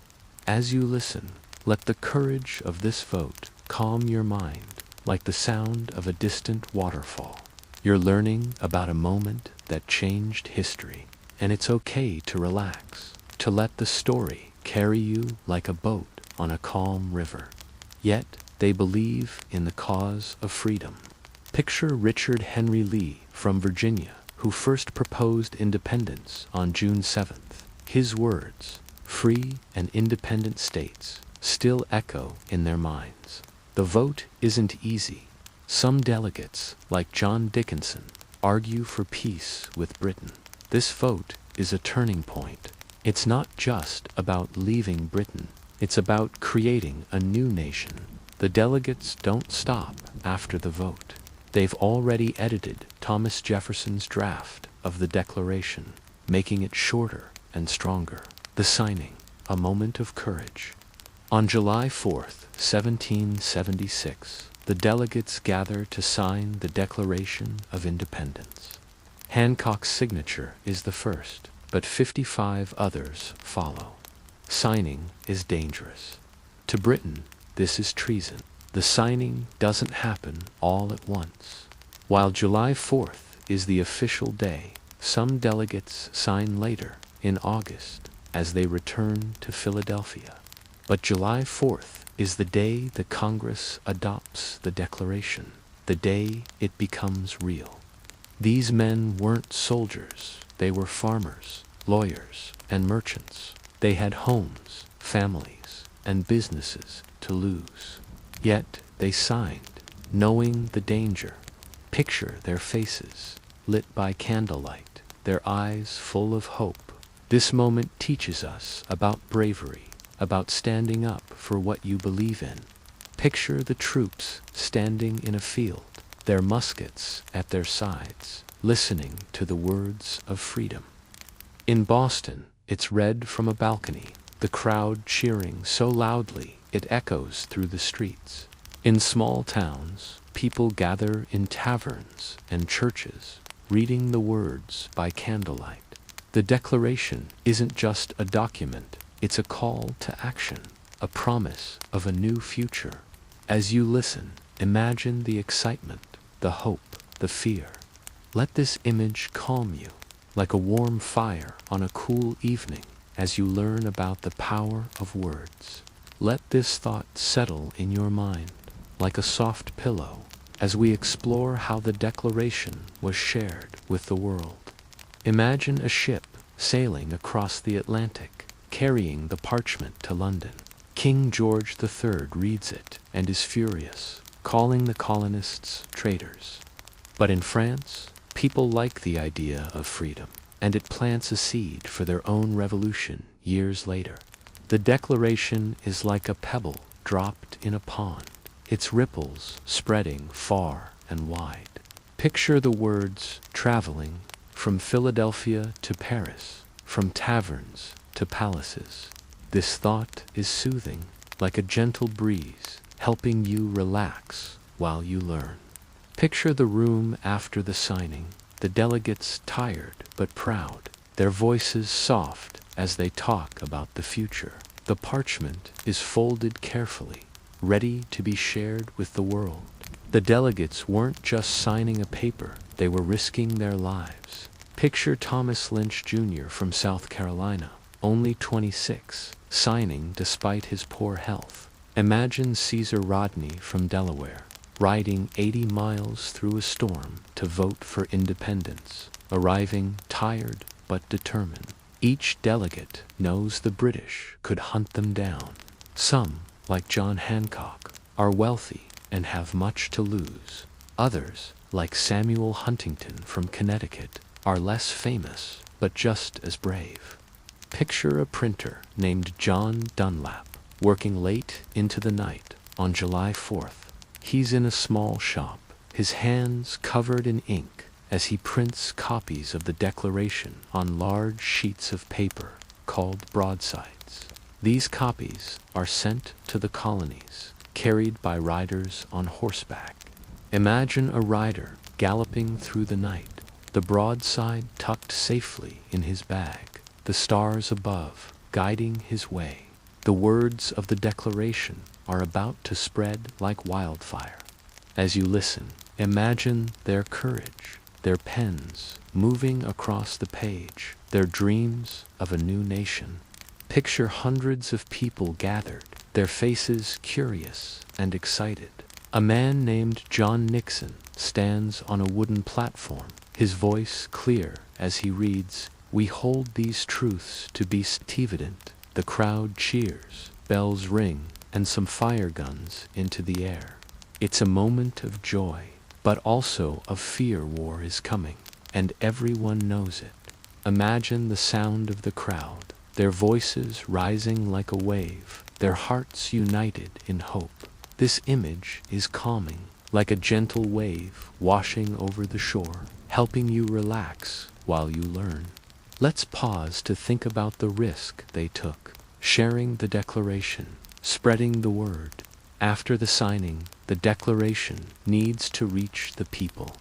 As you listen, let the courage of this vote calm your mind like the sound of a distant waterfall. You're learning about a moment that changed history, and it's okay to relax, to let the story carry you like a boat on a calm river. Yet, they believe in the cause of freedom. Picture Richard Henry Lee from Virginia, who first proposed independence on June 7th. His words, "free and independent states," still echo in their minds. The vote isn't easy. Some delegates, like John Dickinson, argue for peace with Britain. This vote is a turning point. It's not just about leaving Britain. It's about creating a new nation. The delegates don't stop after the vote. They've already edited Thomas Jefferson's draft of the Declaration, making it shorter and stronger. The signing, a moment of courage. On July 4th, 1776, the delegates gather to sign the Declaration of Independence. Hancock's signature is the first, but 55 others follow. Signing is dangerous. To Britain, this is treason. The signing doesn't happen all at once. While July 4th is the official day, some delegates sign later, in August, as they return to Philadelphia. But July 4th is the day the Congress adopts the Declaration, the day it becomes real. These men weren't soldiers. They were farmers, lawyers, and merchants. They had homes, families, and businesses to lose. Yet they signed, knowing the danger. Picture their faces, lit by candlelight, their eyes full of hope. This moment teaches us about bravery, about standing up for what you believe in. Picture the troops standing in a field, their muskets at their sides, listening to the words of freedom. In Boston, it's read from a balcony, the crowd cheering so loudly it echoes through the streets. In small towns, people gather in taverns and churches, reading the words by candlelight. The Declaration isn't just a document, it's a call to action, a promise of a new future. As you listen, imagine the excitement, the hope, the fear. Let this image calm you, like a warm fire on a cool evening, as you learn about the power of words. Let this thought settle in your mind, like a soft pillow, as we explore how the Declaration was shared with the world. Imagine a ship sailing across the Atlantic, carrying the parchment to London. King George III reads it and is furious, calling the colonists traitors. But in France, people like the idea of freedom, and it plants a seed for their own revolution years later. The Declaration is like a pebble dropped in a pond, its ripples spreading far and wide. Picture the words traveling from Philadelphia to Paris, from taverns to palaces. This thought is soothing, like a gentle breeze, helping you relax while you learn. Picture the room after the signing, the delegates tired but proud, their voices soft as they talk about the future. The parchment is folded carefully, ready to be shared with the world. The delegates weren't just signing a paper, they were risking their lives. Picture Thomas Lynch Jr. from South Carolina, only 26, signing despite his poor health. Imagine Caesar Rodney from Delaware, riding 80 miles through a storm to vote for independence, arriving tired but determined. Each delegate knows the British could hunt them down. Some, like John Hancock, are wealthy and have much to lose. Others, like Samuel Huntington from Connecticut, are less famous but just as brave. Picture a printer named John Dunlap working late into the night on July 4th. He's in a small shop, his hands covered in ink as he prints copies of the Declaration on large sheets of paper called broadsides. These copies are sent to the colonies, carried by riders on horseback. Imagine a rider galloping through the night, the broadside tucked safely in his bag, the stars above guiding his way. The words of the Declaration are about to spread like wildfire. As you listen, imagine their courage, their pens moving across the page, their dreams of a new nation. Picture hundreds of people gathered, their faces curious and excited. A man named John Nixon stands on a wooden platform, his voice clear as he reads, "We hold these truths to be evident." The crowd cheers, bells ring, and some fire guns into the air. It's a moment of joy, but also of fear. War is coming, and everyone knows it. Imagine the sound of the crowd, their voices rising like a wave, their hearts united in hope. This image is calming, like a gentle wave washing over the shore, helping you relax while you learn. Let's pause to think about the risk they took, sharing the Declaration, spreading the word. After the signing, the Declaration needs to reach the people.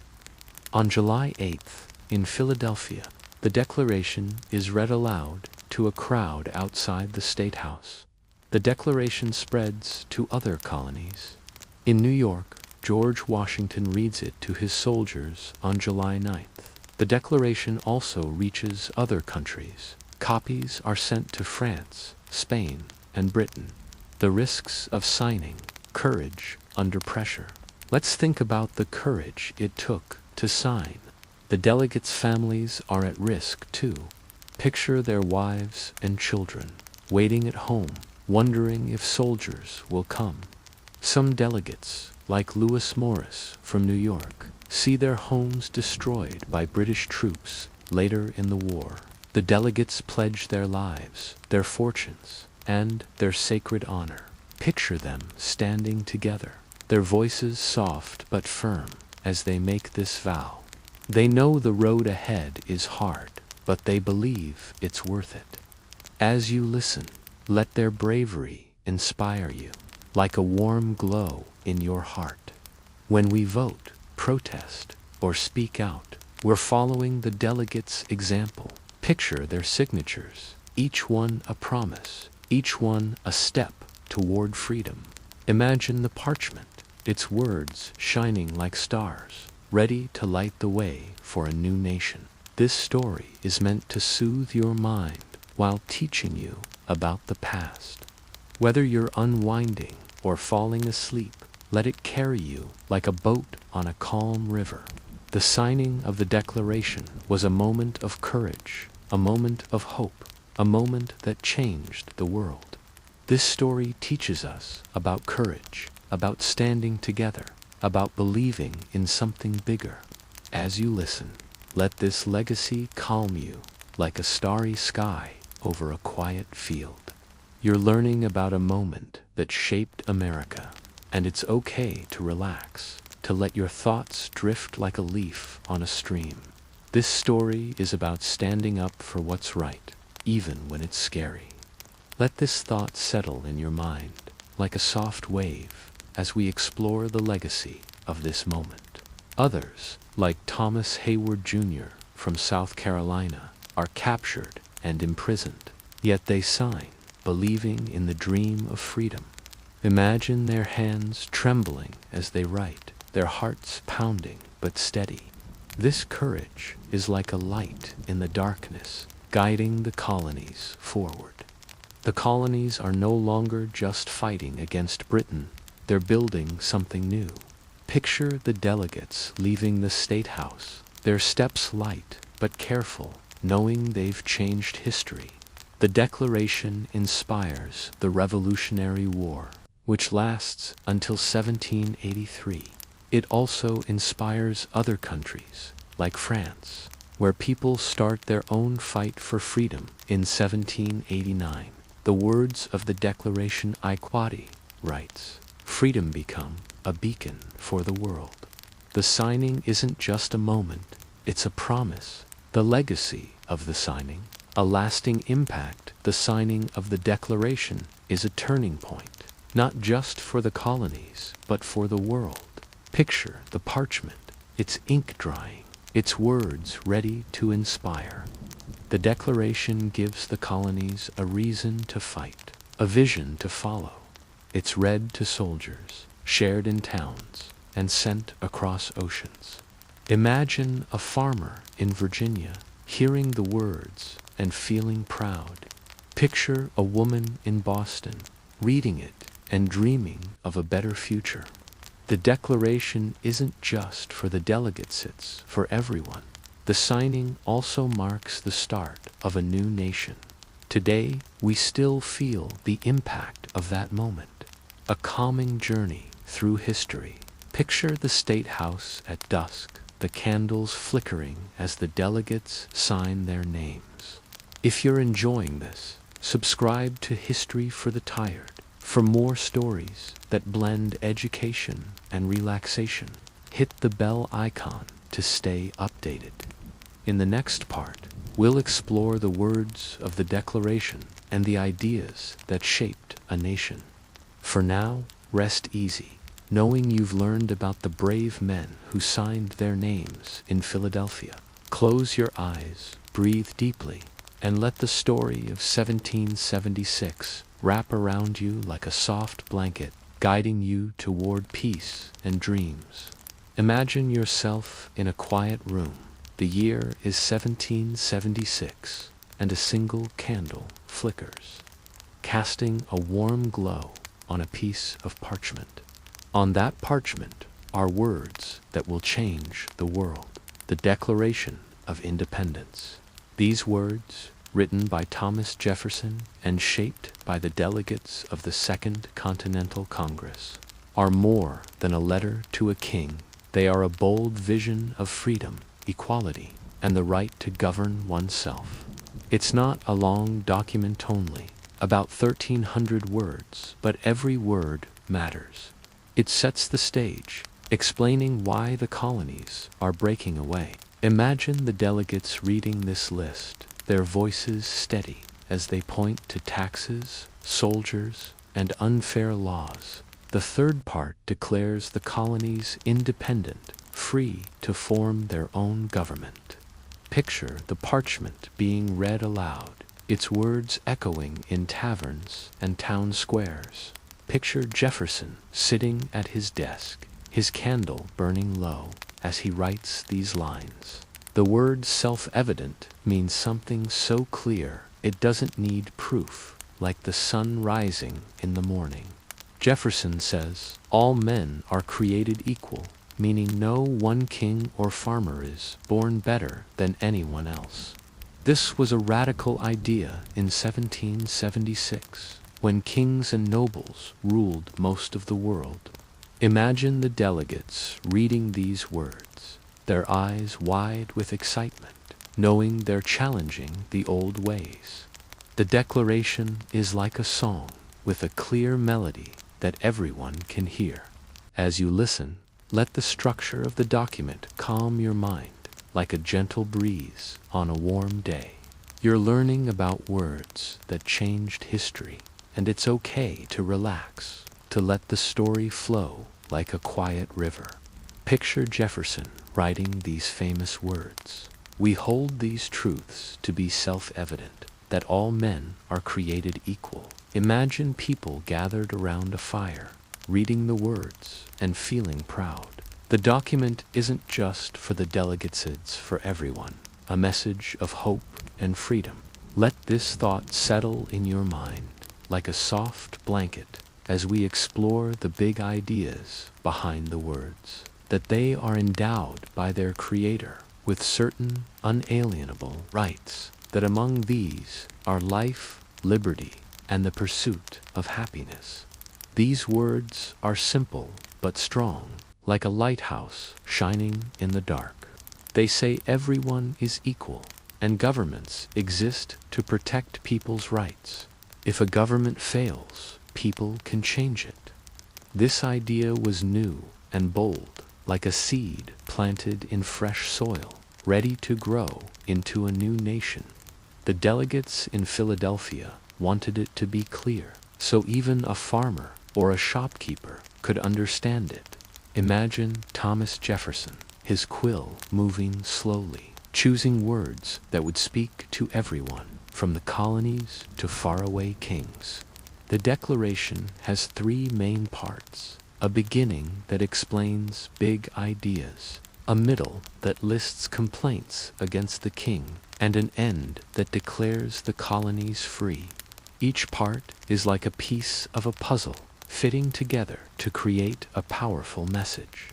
On July 8th, in Philadelphia, the Declaration is read aloud to a crowd outside the State House. The Declaration spreads to other colonies. In New York, George Washington reads it to his soldiers on July 9th. The Declaration also reaches other countries. Copies are sent to France, Spain, and Britain. The risks of signing, courage under pressure. Let's think about the courage it took to sign. The delegates' families are at risk too. Picture their wives and children waiting at home, wondering if soldiers will come. Some delegates, like Lewis Morris from New York, see their homes destroyed by British troops later in the war. The delegates pledge their lives, their fortunes, and their sacred honor. Picture them standing together, their voices soft but firm as they make this vow. They know the road ahead is hard, but they believe it's worth it. As you listen, let their bravery inspire you, like a warm glow in your heart. When we vote, protest, or speak out, we're following the delegates' example. Picture their signatures, each one a promise, each one a step toward freedom. Imagine the parchment, its words shining like stars, ready to light the way for a new nation. This story is meant to soothe your mind while teaching you about the past. Whether you're unwinding or falling asleep, let it carry you like a boat on a calm river. The signing of the Declaration was a moment of courage, a moment of hope, a moment that changed the world. This story teaches us about courage, about standing together, about believing in something bigger. As you listen, let this legacy calm you like a starry sky over a quiet field. You're learning about a moment that shaped America, and it's okay to relax, to let your thoughts drift like a leaf on a stream. This story is about standing up for what's right, even when it's scary. Let this thought settle in your mind like a soft wave as we explore the legacy of this moment. Others, like Thomas Hayward Jr. from South Carolina, are captured and imprisoned, yet they sign, believing in the dream of freedom. Imagine their hands trembling as they write, their hearts pounding but steady. This courage is like a light in the darkness, guiding the colonies forward. The colonies are no longer just fighting against Britain, they're building something new. Picture the delegates leaving the State House, their steps light but careful, knowing they've changed history. The Declaration inspires the Revolutionary War, which lasts until 1783. It also inspires other countries, like France, where people start their own fight for freedom in 1789. The words of the Declaration Iquati writes, "Freedom become a beacon for the world." The signing isn't just a moment, it's a promise. The legacy of the signing, a lasting impact. The signing of the Declaration is a turning point, not just for the colonies, but for the world. Picture the parchment, its ink drying, its words ready to inspire. The Declaration gives the colonies a reason to fight, a vision to follow. It's read to soldiers, shared in towns, and sent across oceans. Imagine a farmer in Virginia hearing the words and feeling proud. Picture a woman in Boston reading it and dreaming of a better future. The Declaration isn't just for the delegates, it's for everyone. The signing also marks the start of a new nation. Today, we still feel the impact of that moment. A calming journey through history. Picture the State House at dusk, the candles flickering as the delegates sign their names. If you're enjoying this, subscribe to History for the Tired for more stories that blend education and relaxation. Hit the bell icon to stay updated. In the next part, we'll explore the words of the Declaration and the ideas that shaped a nation. For now, rest easy, knowing you've learned about the brave men who signed their names in Philadelphia. Close your eyes, breathe deeply, and let the story of 1776 wrap around you like a soft blanket, guiding you toward peace and dreams. Imagine yourself in a quiet room. The year is 1776, and a single candle flickers, casting a warm glow on a piece of parchment. On that parchment are words that will change the world. The Declaration of Independence. These words, written by Thomas Jefferson and shaped by the delegates of the Second Continental Congress, are more than a letter to a king. They are a bold vision of freedom, equality, and the right to govern oneself. It's not a long document only, about 1,300 words, but every word matters. It sets the stage, explaining why the colonies are breaking away. Imagine the delegates reading this list, their voices steady as they point to taxes, soldiers, and unfair laws. The third part declares the colonies independent, free to form their own government. Picture the parchment being read aloud, its words echoing in taverns and town squares. Picture Jefferson sitting at his desk, his candle burning low, as he writes these lines. The word self-evident means something so clear it doesn't need proof, like the sun rising in the morning. Jefferson says, "All men are created equal," meaning no one king or farmer is born better than anyone else. This was a radical idea in 1776, when kings and nobles ruled most of the world. Imagine the delegates reading these words, their eyes wide with excitement, knowing they're challenging the old ways. The Declaration is like a song with a clear melody that everyone can hear. As you listen, let the structure of the document calm your mind like a gentle breeze on a warm day. You're learning about words that changed history, and it's okay to relax, to let the story flow like a quiet river. Picture Jefferson writing these famous words. We hold these truths to be self-evident, that all men are created equal. Imagine people gathered around a fire, reading the words and feeling proud. The document isn't just for the delegates, it's for everyone, a message of hope and freedom. Let this thought settle in your mind like a soft blanket as we explore the big ideas behind the words, that they are endowed by their Creator with certain unalienable rights, that among these are life, liberty, and the pursuit of happiness. These words are simple but strong, like a lighthouse shining in the dark. They say everyone is equal, and governments exist to protect people's rights. If a government fails, people can change it. This idea was new and bold, like a seed planted in fresh soil, ready to grow into a new nation. The delegates in Philadelphia wanted it to be clear, so even a farmer or a shopkeeper could understand it. Imagine Thomas Jefferson, his quill moving slowly, choosing words that would speak to everyone, from the colonies to faraway kings. The Declaration has three main parts: a beginning that explains big ideas, a middle that lists complaints against the king, and an end that declares the colonies free. Each part is like a piece of a puzzle, fitting together to create a powerful message.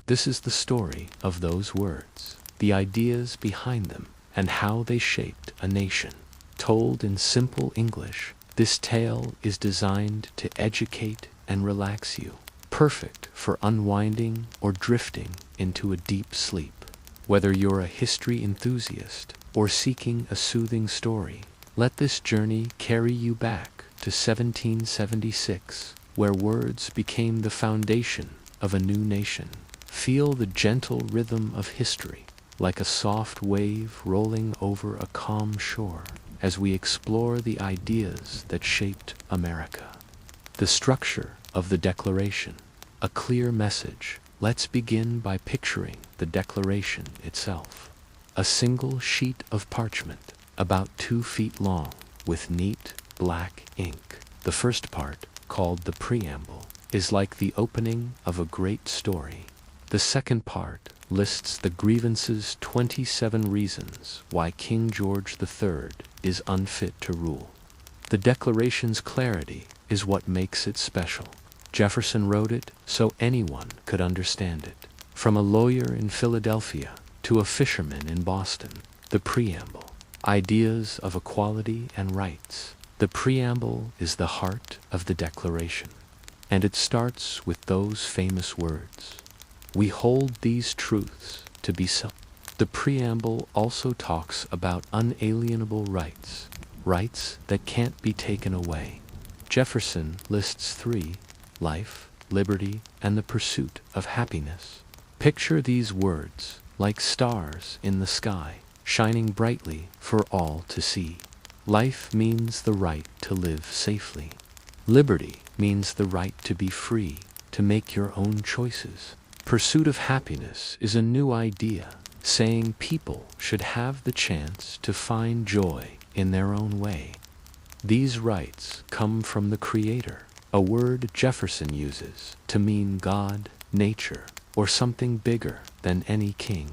This is the story of those words, the ideas behind them, and how they shaped a nation. Told in simple English, this tale is designed to educate and relax you, perfect for unwinding or drifting into a deep sleep. Whether you're a history enthusiast or seeking a soothing story, let this journey carry you back to 1776, where words became the foundation of a new nation. Feel the gentle rhythm of history, like a soft wave rolling over a calm shore, as we explore the ideas that shaped America. The structure of the Declaration, a clear message. Let's begin by picturing the Declaration itself. A single sheet of parchment, about 2 feet long, with neat black ink. The first part, called the preamble, is like the opening of a great story. The second part lists the grievances, 27 reasons why King George III is unfit to rule. The Declaration's clarity is what makes it special. Jefferson wrote it so anyone could understand it. From a lawyer in Philadelphia to a fisherman in Boston, the preamble. Ideas of equality and rights. The preamble is the heart of the Declaration, and it starts with those famous words. We hold these truths to be self. The preamble also talks about unalienable rights, rights that can't be taken away. Jefferson lists 3: life, liberty, and the pursuit of happiness. Picture these words like stars in the sky, shining brightly for all to see. Life means the right to live safely. Liberty means the right to be free, to make your own choices. Pursuit of happiness is a new idea, saying people should have the chance to find joy in their own way. These rights come from the Creator, a word Jefferson uses to mean God, nature, or something bigger than any king.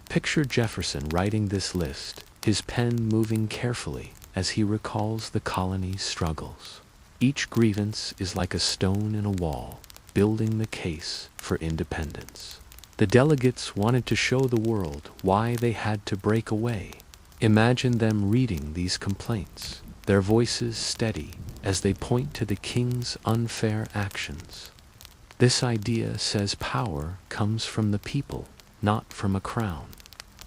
Picture Jefferson writing this list, his pen moving carefully as he recalls the colony's struggles. Each grievance is like a stone in a wall, building the case for independence. The delegates wanted to show the world why they had to break away. Imagine them reading these complaints, their voices steady as they point to the king's unfair actions. This idea says power comes from the people, not from a crown.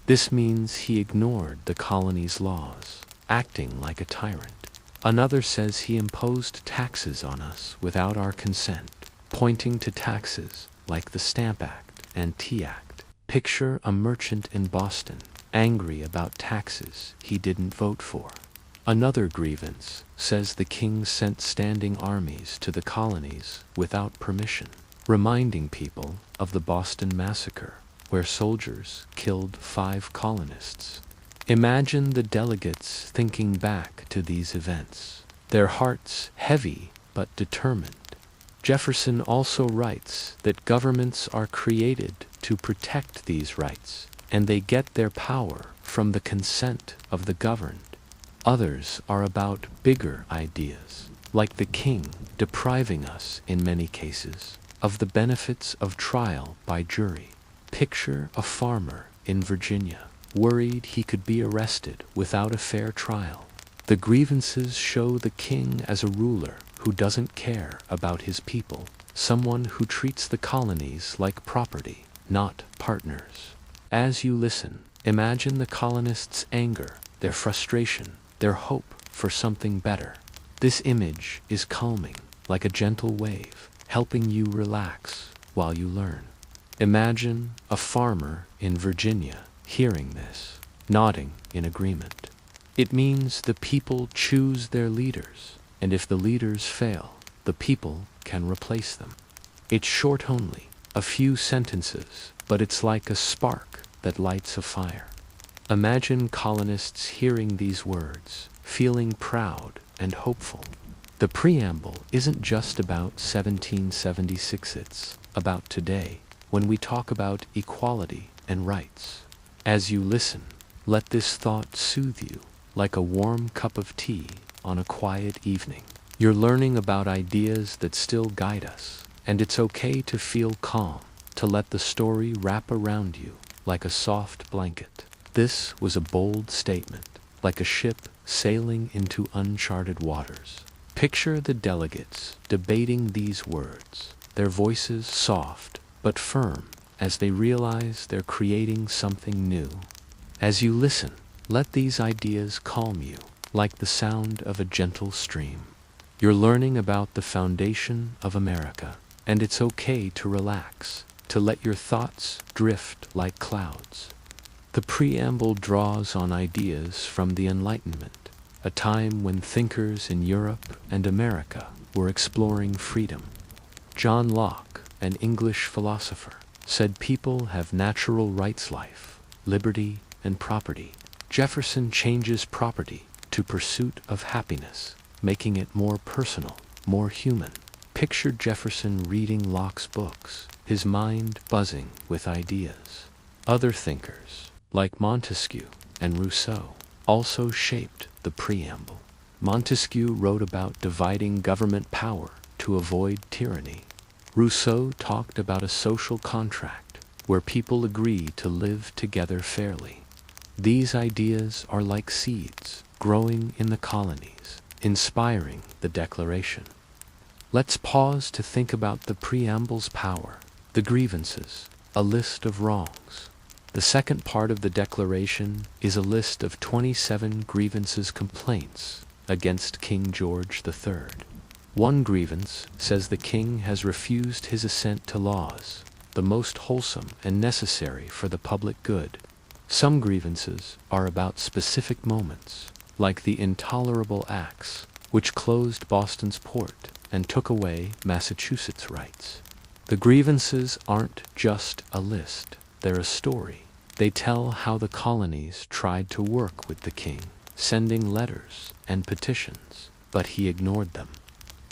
This means he ignored the colony's laws, acting like a tyrant. Another says he imposed taxes on us without our consent, pointing to taxes like the Stamp Act and Tea Act. Picture a merchant in Boston, angry about taxes he didn't vote for. Another grievance says the king sent standing armies to the colonies without permission, reminding people of the Boston Massacre, where soldiers killed 5 colonists. Imagine the delegates thinking back to these events, their hearts heavy but determined. Jefferson also writes that governments are created to protect these rights, and they get their power from the consent of the governed. Others are about bigger ideas, like the king depriving us, in many cases, of the benefits of trial by jury. Picture a farmer in Virginia, worried he could be arrested without a fair trial. The grievances show the king as a ruler who doesn't care about his people, someone who treats the colonies like property, not partners. As you listen, imagine the colonists' anger, their frustration, their hope for something better. This image is calming, like a gentle wave, helping you relax while you learn. Imagine a farmer in Virginia hearing this, nodding in agreement. It means the people choose their leaders, and if the leaders fail, the people can replace them. It's short only, a few sentences, but it's like a spark that lights a fire. Imagine colonists hearing these words, feeling proud and hopeful. The preamble isn't just about 1776, it's about today, when we talk about equality and rights. As you listen, let this thought soothe you, like a warm cup of tea on a quiet evening. You're learning about ideas that still guide us, and it's okay to feel calm, to let the story wrap around you like a soft blanket. This was a bold statement, like a ship sailing into uncharted waters. Picture the delegates debating these words, their voices soft but firm as they realize they're creating something new. As you listen, let these ideas calm you, like the sound of a gentle stream. You're learning about the foundation of America, and it's okay to relax, to let your thoughts drift like clouds. The preamble draws on ideas from the Enlightenment, a time when thinkers in Europe and America were exploring freedom. John Locke, an English philosopher, said people have natural rights: life, liberty, and property. Jefferson changes property to pursuit of happiness, making it more personal, more human. Picture Jefferson reading Locke's books, his mind buzzing with ideas. Other thinkers, like Montesquieu and Rousseau, also shaped the preamble. Montesquieu wrote about dividing government power to avoid tyranny. Rousseau talked about a social contract where people agree to live together fairly. These ideas are like seeds growing in the colonies, inspiring the Declaration. Let's pause to think about the preamble's power, the grievances, a list of wrongs. The second part of the Declaration is a list of 27 grievances, complaints against King George III. One grievance says the king has refused his assent to laws, the most wholesome and necessary for the public good. Some grievances are about specific moments, like the intolerable acts which closed Boston's port and took away Massachusetts' rights. The grievances aren't just a list, they're a story. They tell how the colonies tried to work with the king, sending letters and petitions, but he ignored them.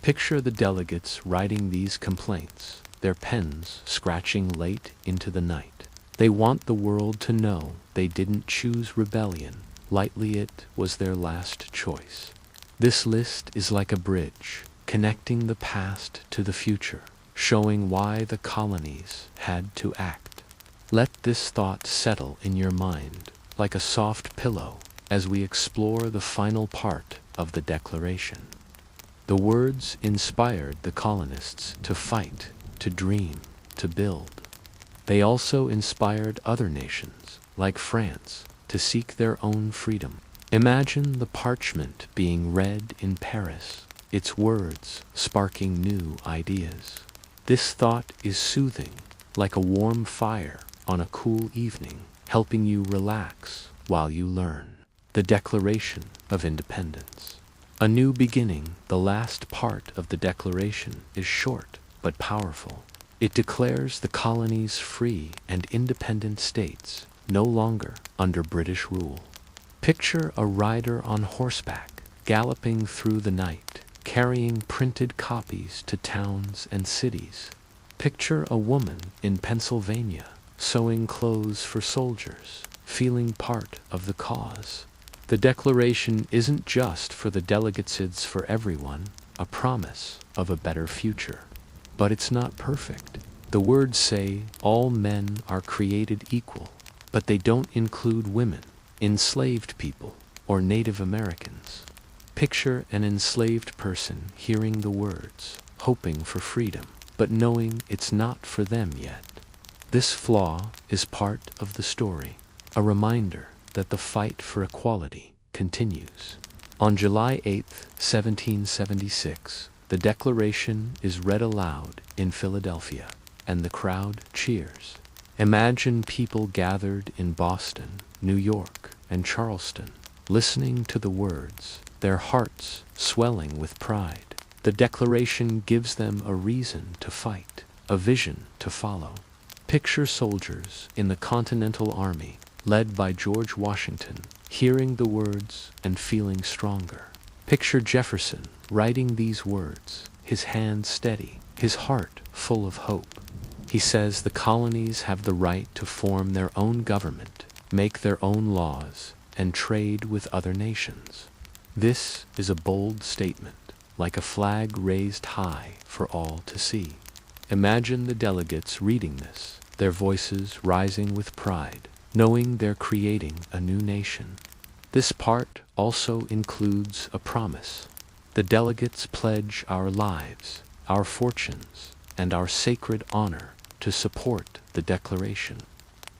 Picture the delegates writing these complaints, their pens scratching late into the night. They want the world to know they didn't choose rebellion lightly, it was their last choice. This list is like a bridge, connecting the past to the future, showing why the colonies had to act. Let this thought settle in your mind like a soft pillow as we explore the final part of the Declaration. The words inspired the colonists to fight, to dream, to build. They also inspired other nations, like France, to seek their own freedom. Imagine the parchment being read in Paris, its words sparking new ideas. This thought is soothing, like a warm fire on a cool evening, helping you relax while you learn. The Declaration of Independence. A new beginning. The last part of the Declaration is short but powerful. It declares the colonies free and independent states, no longer under British rule. Picture a rider on horseback, galloping through the night, carrying printed copies to towns and cities. Picture a woman in Pennsylvania, sewing clothes for soldiers, feeling part of the cause. The Declaration isn't just for the delegates, it's for everyone, a promise of a better future. But it's not perfect. The words say all men are created equal, but they don't include women, enslaved people, or Native Americans. Picture an enslaved person hearing the words, hoping for freedom, but knowing it's not for them yet. This flaw is part of the story, a reminder that the fight for equality continues. On July 8, 1776, the Declaration is read aloud in Philadelphia, and the crowd cheers. Imagine people gathered in Boston, New York, and Charleston, listening to the words, their hearts swelling with pride. The Declaration gives them a reason to fight, a vision to follow. Picture soldiers in the Continental Army, led by George Washington, hearing the words and feeling stronger. Picture Jefferson writing these words, his hand steady, his heart full of hope. He says the colonies have the right to form their own government, make their own laws, and trade with other nations. This is a bold statement, like a flag raised high for all to see. Imagine the delegates reading this, their voices rising with pride, knowing they're creating a new nation. This part also includes a promise. The delegates pledge our lives, our fortunes, and our sacred honor to support the Declaration.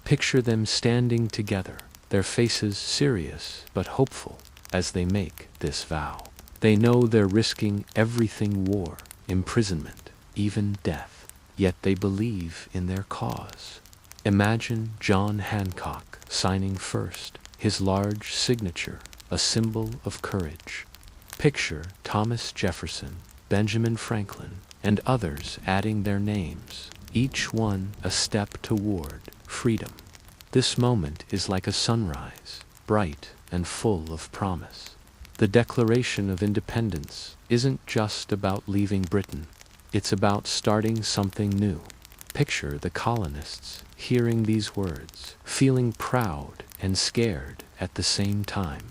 Picture them standing together, their faces serious but hopeful as they make this vow. They know they're risking everything: war, imprisonment, even death, yet they believe in their cause. Imagine John Hancock signing first, his large signature, a symbol of courage. Picture Thomas Jefferson, Benjamin Franklin, and others adding their names, each one a step toward freedom. This moment is like a sunrise, bright and full of promise. The Declaration of Independence isn't just about leaving Britain, it's about starting something new. Picture the colonists hearing these words, feeling proud and scared at the same time.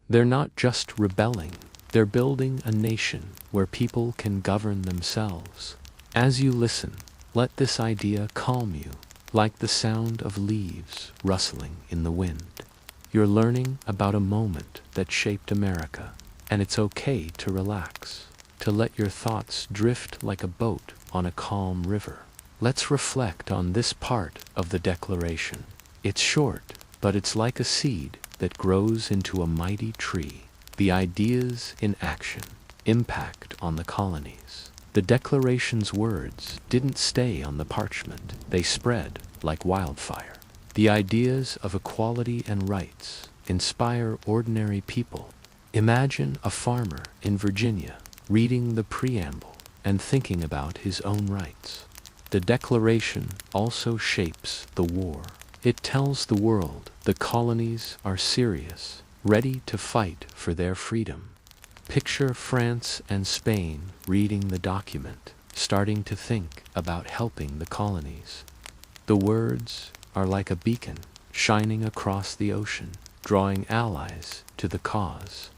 They're not just rebelling, they're building a nation where people can govern themselves. As you listen, let this idea calm you, like the sound of leaves rustling in the wind. You're learning about a moment that shaped America, and it's okay to relax, to let your thoughts drift like a boat on a calm river. Let's reflect on this part of the Declaration. It's short, but it's like a seed that grows into a mighty tree. The ideas in action, impact on the colonies. The Declaration's words didn't stay on the parchment, they spread like wildfire. The ideas of equality and rights inspire ordinary people. Imagine a farmer in Virginia reading the preamble and thinking about his own rights. The Declaration also shapes the war. It tells the world the colonies are serious, ready to fight for their freedom. Picture France and Spain reading the document, starting to think about helping the colonies. The words are like a beacon shining across the ocean, drawing allies to the cause.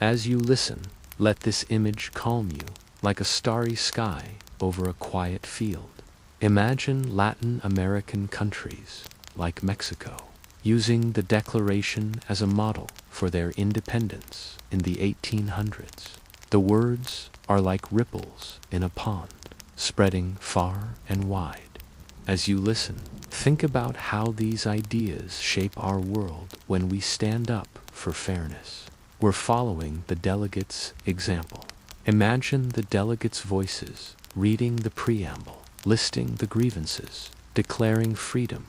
As you listen, let this image calm you, like a starry sky over a quiet field. Imagine Latin American countries, like Mexico, using the Declaration as a model for their independence in the 1800s. The words are like ripples in a pond, spreading far and wide. As you listen, think about how these ideas shape our world when we stand up for fairness. We're following the delegates' example. Imagine the delegates' voices reading the preamble, listing the grievances, declaring freedom.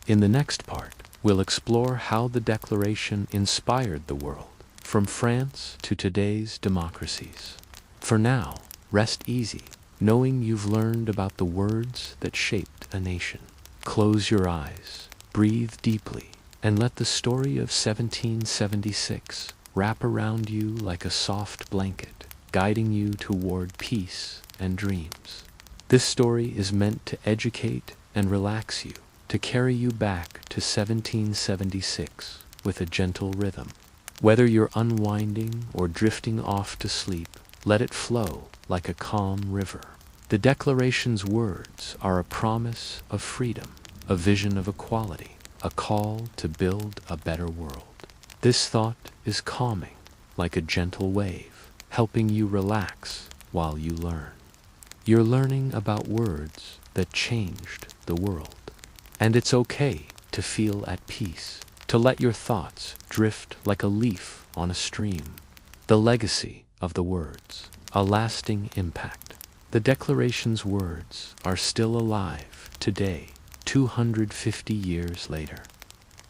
In the next part, we'll explore how the Declaration inspired the world, from France to today's democracies. For now, rest easy, knowing you've learned about the words that shaped a nation. Close your eyes, breathe deeply, and let the story of 1776 wrap around you like a soft blanket, guiding you toward peace and dreams. This story is meant to educate and relax you, to carry you back to 1776 with a gentle rhythm. Whether you're unwinding or drifting off to sleep, let it flow like a calm river. The Declaration's words are a promise of freedom, a vision of equality, a call to build a better world. This thought is calming, like a gentle wave, helping you relax while you learn. You're learning about words that changed the world. And it's okay to feel at peace, to let your thoughts drift like a leaf on a stream. The legacy of the words, a lasting impact. The Declaration's words are still alive today, 250 years later.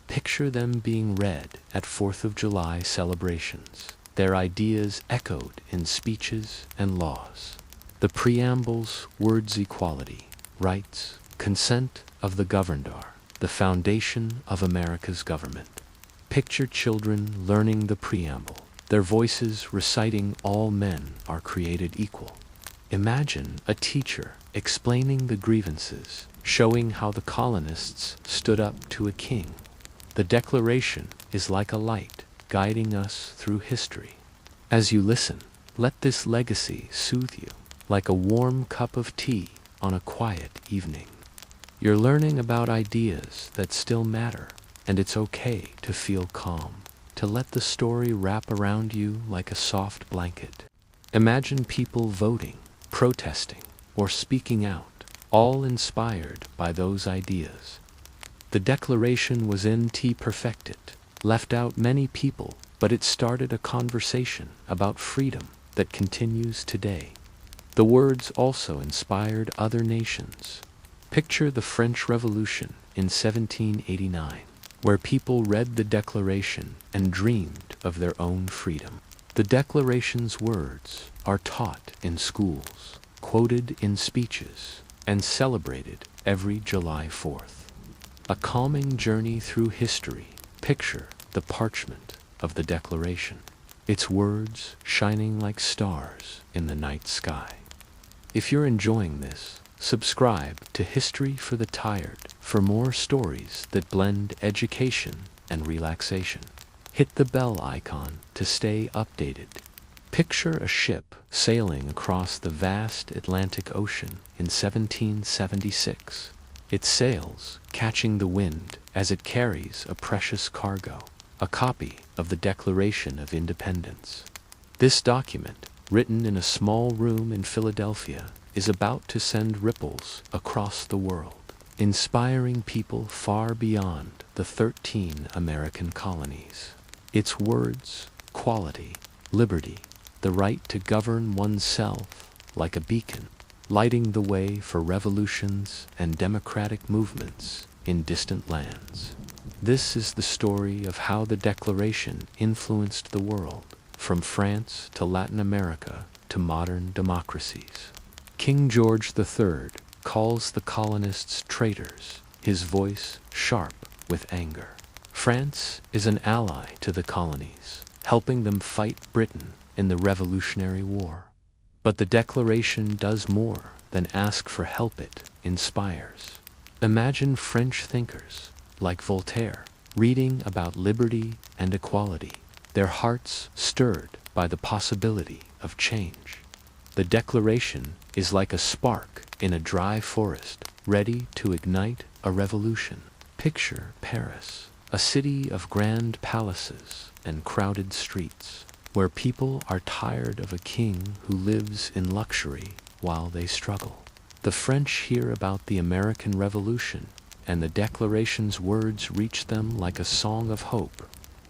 Picture them being read at 4th of July celebrations, their ideas echoed in speeches and laws. The preamble's words equality, rights, consent of the governed are the foundation of America's government. Picture children learning the preamble, their voices reciting all men are created equal. Imagine a teacher explaining the grievances, showing how the colonists stood up to a king. The Declaration is like a light, guiding us through history. As you listen, let this legacy soothe you, like a warm cup of tea on a quiet evening. You're learning about ideas that still matter, and it's okay to feel calm, to let the story wrap around you like a soft blanket. Imagine people voting, protesting, or speaking out, all inspired by those ideas. The Declaration was NT perfected, left out many people, but it started a conversation about freedom that continues today. The words also inspired other nations. Picture the French Revolution in 1789, where people read the Declaration and dreamed of their own freedom. The Declaration's words are taught in schools, quoted in speeches, and celebrated every July 4th. A calming journey through history. Picture the parchment of the Declaration, its words shining like stars in the night sky. If you're enjoying this, subscribe to History for the Tired for more stories that blend education and relaxation. Hit the bell icon to stay updated. Picture a ship sailing across the vast Atlantic Ocean in 1776. Its sails catching the wind as it carries a precious cargo, a copy of the Declaration of Independence. This document, written in a small room in Philadelphia, is about to send ripples across the world, inspiring people far beyond the 13 American colonies. Its words, quality, liberty, the right to govern oneself like a beacon, lighting the way for revolutions and democratic movements in distant lands. This is the story of how the Declaration influenced the world, from France to Latin America to modern democracies. King George III calls the colonists traitors, his voice sharp with anger. France is an ally to the colonies, helping them fight Britain in the Revolutionary War. But the Declaration does more than ask for help, it inspires. Imagine French thinkers, like Voltaire, reading about liberty and equality, their hearts stirred by the possibility of change. The Declaration is like a spark in a dry forest, ready to ignite a revolution. Picture Paris, a city of grand palaces and crowded streets, where people are tired of a king who lives in luxury while they struggle. The French hear about the American Revolution, and the Declaration's words reach them like a song of hope.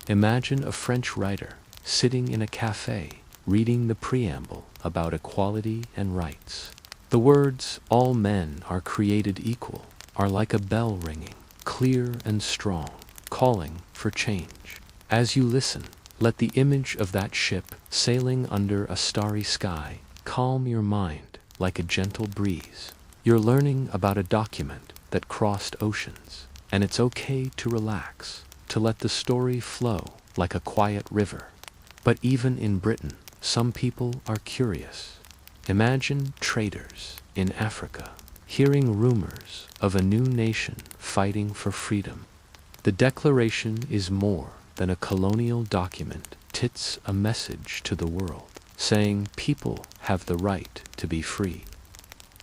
Imagine a French writer sitting in a cafe, reading the preamble about equality and rights. The words, "All men are created equal," are like a bell ringing, clear and strong, calling for change. As you listen, let the image of that ship sailing under a starry sky calm your mind like a gentle breeze. You're learning about a document that crossed oceans, and it's okay to relax, to let the story flow like a quiet river. But even in Britain, some people are curious. Imagine traders in Africa hearing rumors of a new nation fighting for freedom. The Declaration is more than a colonial document. It's a message to the world, saying people have the right to be free.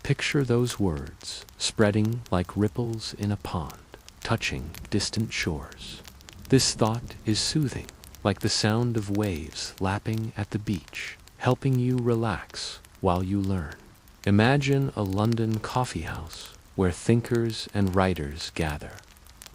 Picture those words spreading like ripples in a pond, touching distant shores. This thought is soothing, like the sound of waves lapping at the beach, helping you relax while you learn. Imagine a London coffeehouse where thinkers and writers gather.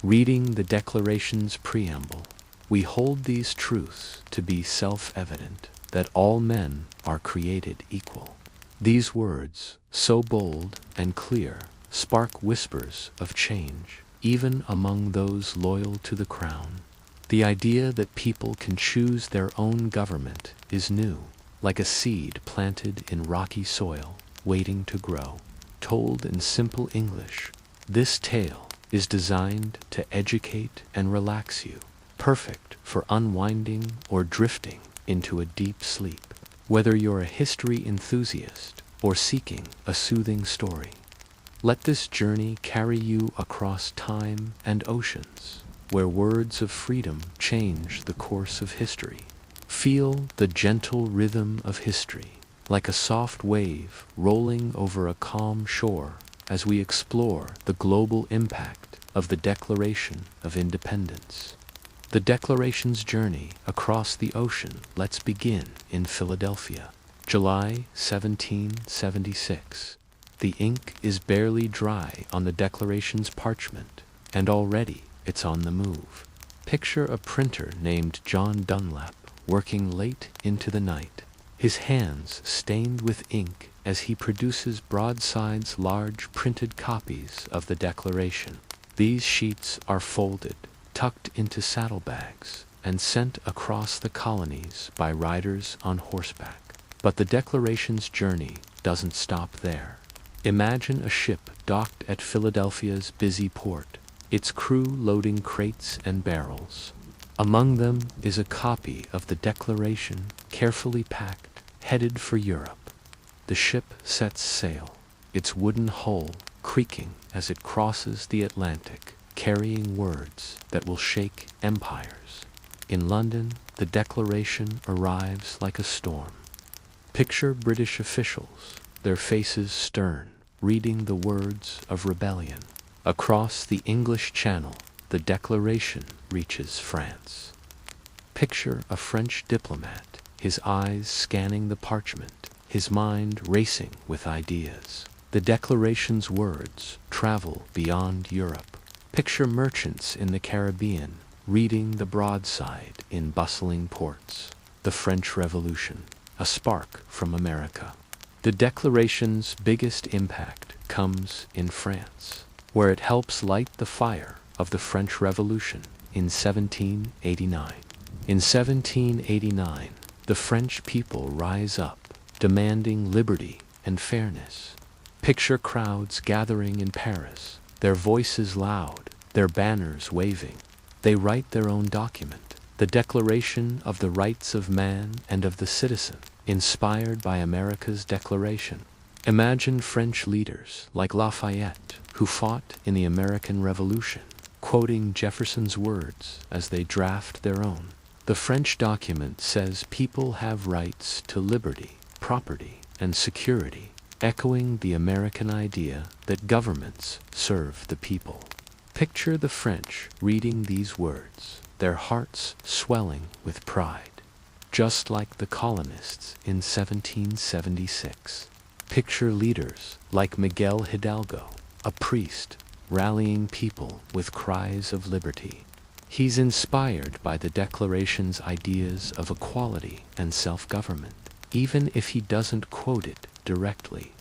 Reading the Declaration's preamble, we hold these truths to be self-evident, that all men are created equal. These words, so bold and clear, spark whispers of change, even among those loyal to the crown. The idea that people can choose their own government is new, like a seed planted in rocky soil, waiting to grow. Told in simple English, this tale is designed to educate and relax you, perfect for unwinding or drifting into a deep sleep. Whether you're a history enthusiast or seeking a soothing story, let this journey carry you across time and oceans, where words of freedom change the course of history. Feel the gentle rhythm of history, like a soft wave rolling over a calm shore, as we explore the global impact of the Declaration of Independence. The Declaration's journey across the ocean. Let's begin in Philadelphia, July 1776. The ink is barely dry on the Declaration's parchment, and already it's on the move. Picture a printer named John Dunlap working late into the night, his hands stained with ink as he produces broadsides, large printed copies of the Declaration. These sheets are folded, tucked into saddlebags, and sent across the colonies by riders on horseback. But the Declaration's journey doesn't stop there. Imagine a ship docked at Philadelphia's busy port, its crew loading crates and barrels. Among them is a copy of the Declaration, carefully packed, headed for Europe. The ship sets sail, its wooden hull creaking as it crosses the Atlantic, carrying words that will shake empires. In London, the Declaration arrives like a storm. Picture British officials, their faces stern, reading the words of rebellion. Across the English Channel, the Declaration reaches France. Picture a French diplomat, his eyes scanning the parchment, his mind racing with ideas. The Declaration's words travel beyond Europe. Picture merchants in the Caribbean, reading the broadside in bustling ports. The French Revolution, a spark from America. The Declaration's biggest impact comes in France, where it helps light the fire of the French Revolution in 1789. In 1789, the French people rise up, demanding liberty and fairness. Picture crowds gathering in Paris, their voices loud, their banners waving. They write their own document, the Declaration of the Rights of Man and of the Citizen, inspired by America's Declaration. Imagine French leaders like Lafayette, who fought in the American Revolution, quoting Jefferson's words as they draft their own. The French document says people have rights to liberty, property, and security, echoing the American idea that governments serve the people. Picture the French reading these words, their hearts swelling with pride, just like the colonists in 1776. Picture leaders like Miguel Hidalgo, a priest, rallying people with cries of liberty. He's inspired by the Declaration's ideas of equality and self-government, even if he doesn't quote it directly.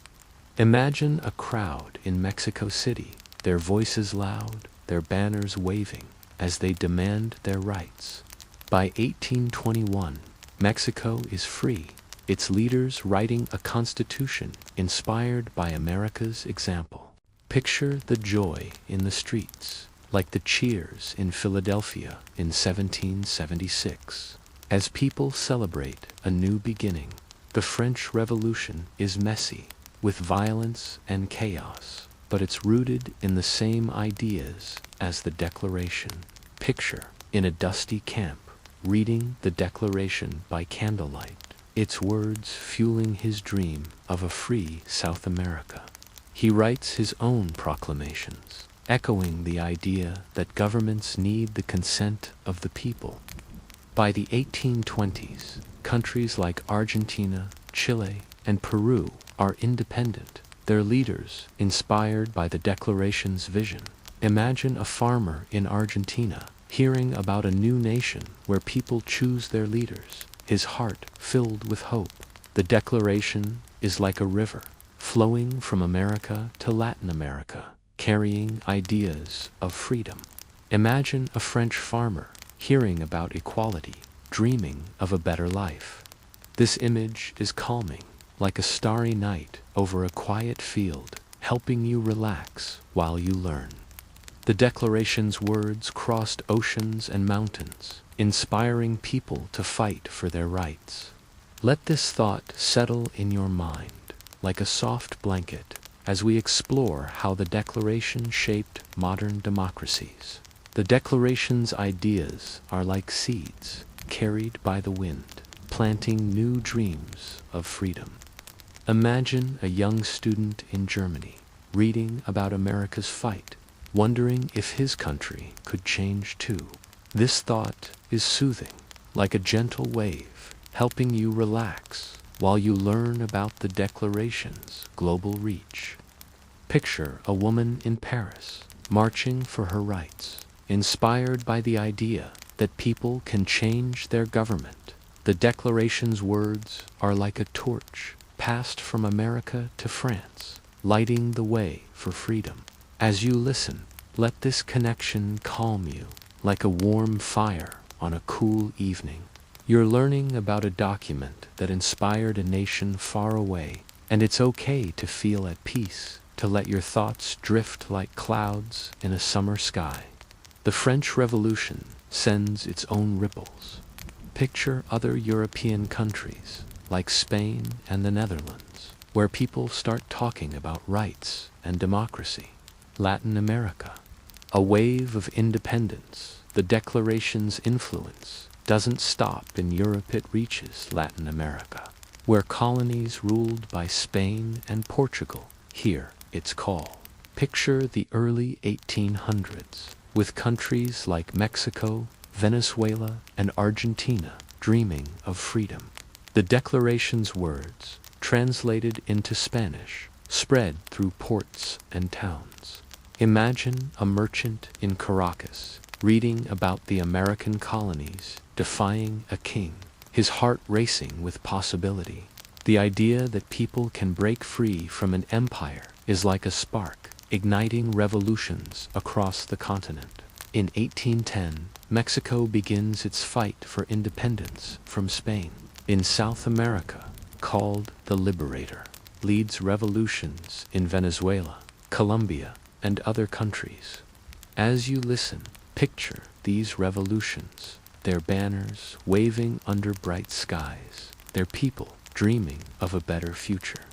Imagine a crowd in Mexico City, their voices loud, their banners waving, as they demand their rights. By 1821, Mexico is free, its leaders writing a constitution inspired by America's example. Picture the joy in the streets, like the cheers in Philadelphia in 1776, as people celebrate a new beginning. The French Revolution is messy, with violence and chaos, but it's rooted in the same ideas as the Declaration. Picture, in a dusty camp, reading the Declaration by candlelight, its words fueling his dream of a free South America. He writes his own proclamations, echoing the idea that governments need the consent of the people. By the 1820s, countries like Argentina, Chile, and Peru are independent, their leaders inspired by the Declaration's vision. Imagine a farmer in Argentina hearing about a new nation where people choose their leaders, his heart filled with hope. The Declaration is like a river, flowing from America to Latin America, carrying ideas of freedom. Imagine a French farmer hearing about equality, dreaming of a better life. This image is calming, like a starry night over a quiet field, helping you relax while you learn. The Declaration's words crossed oceans and mountains, inspiring people to fight for their rights. Let this thought settle in your mind, like a soft blanket, as we explore how the Declaration shaped modern democracies. The Declaration's ideas are like seeds carried by the wind, planting new dreams of freedom. Imagine a young student in Germany reading about America's fight, wondering if his country could change too. This thought is soothing, like a gentle wave, helping you relax while you learn about the Declaration's global reach. Picture a woman in Paris marching for her rights, inspired by the idea that people can change their government. The Declaration's words are like a torch passed from America to France, lighting the way for freedom. As you listen, let this connection calm you, like a warm fire on a cool evening. You're learning about a document that inspired a nation far away, and it's okay to feel at peace, to let your thoughts drift like clouds in a summer sky. The French Revolution sends its own ripples. Picture other European countries, like Spain and the Netherlands, where people start talking about rights and democracy. Latin America, a wave of independence. The Declaration's influence doesn't stop in Europe, it reaches Latin America, where colonies ruled by Spain and Portugal hear its call. Picture the early 1800s, with countries like Mexico, Venezuela, and Argentina dreaming of freedom. The Declaration's words, translated into Spanish, spread through ports and towns. Imagine a merchant in Caracas reading about the American colonies defying a king, his heart racing with possibility. The idea that people can break free from an empire is like a spark, igniting revolutions across the continent. In 1810, Mexico begins its fight for independence from Spain. In South America, called the Liberator, leads revolutions in Venezuela, Colombia, and other countries. As you listen, picture these revolutions, their banners waving under bright skies, their people dreaming of a better future.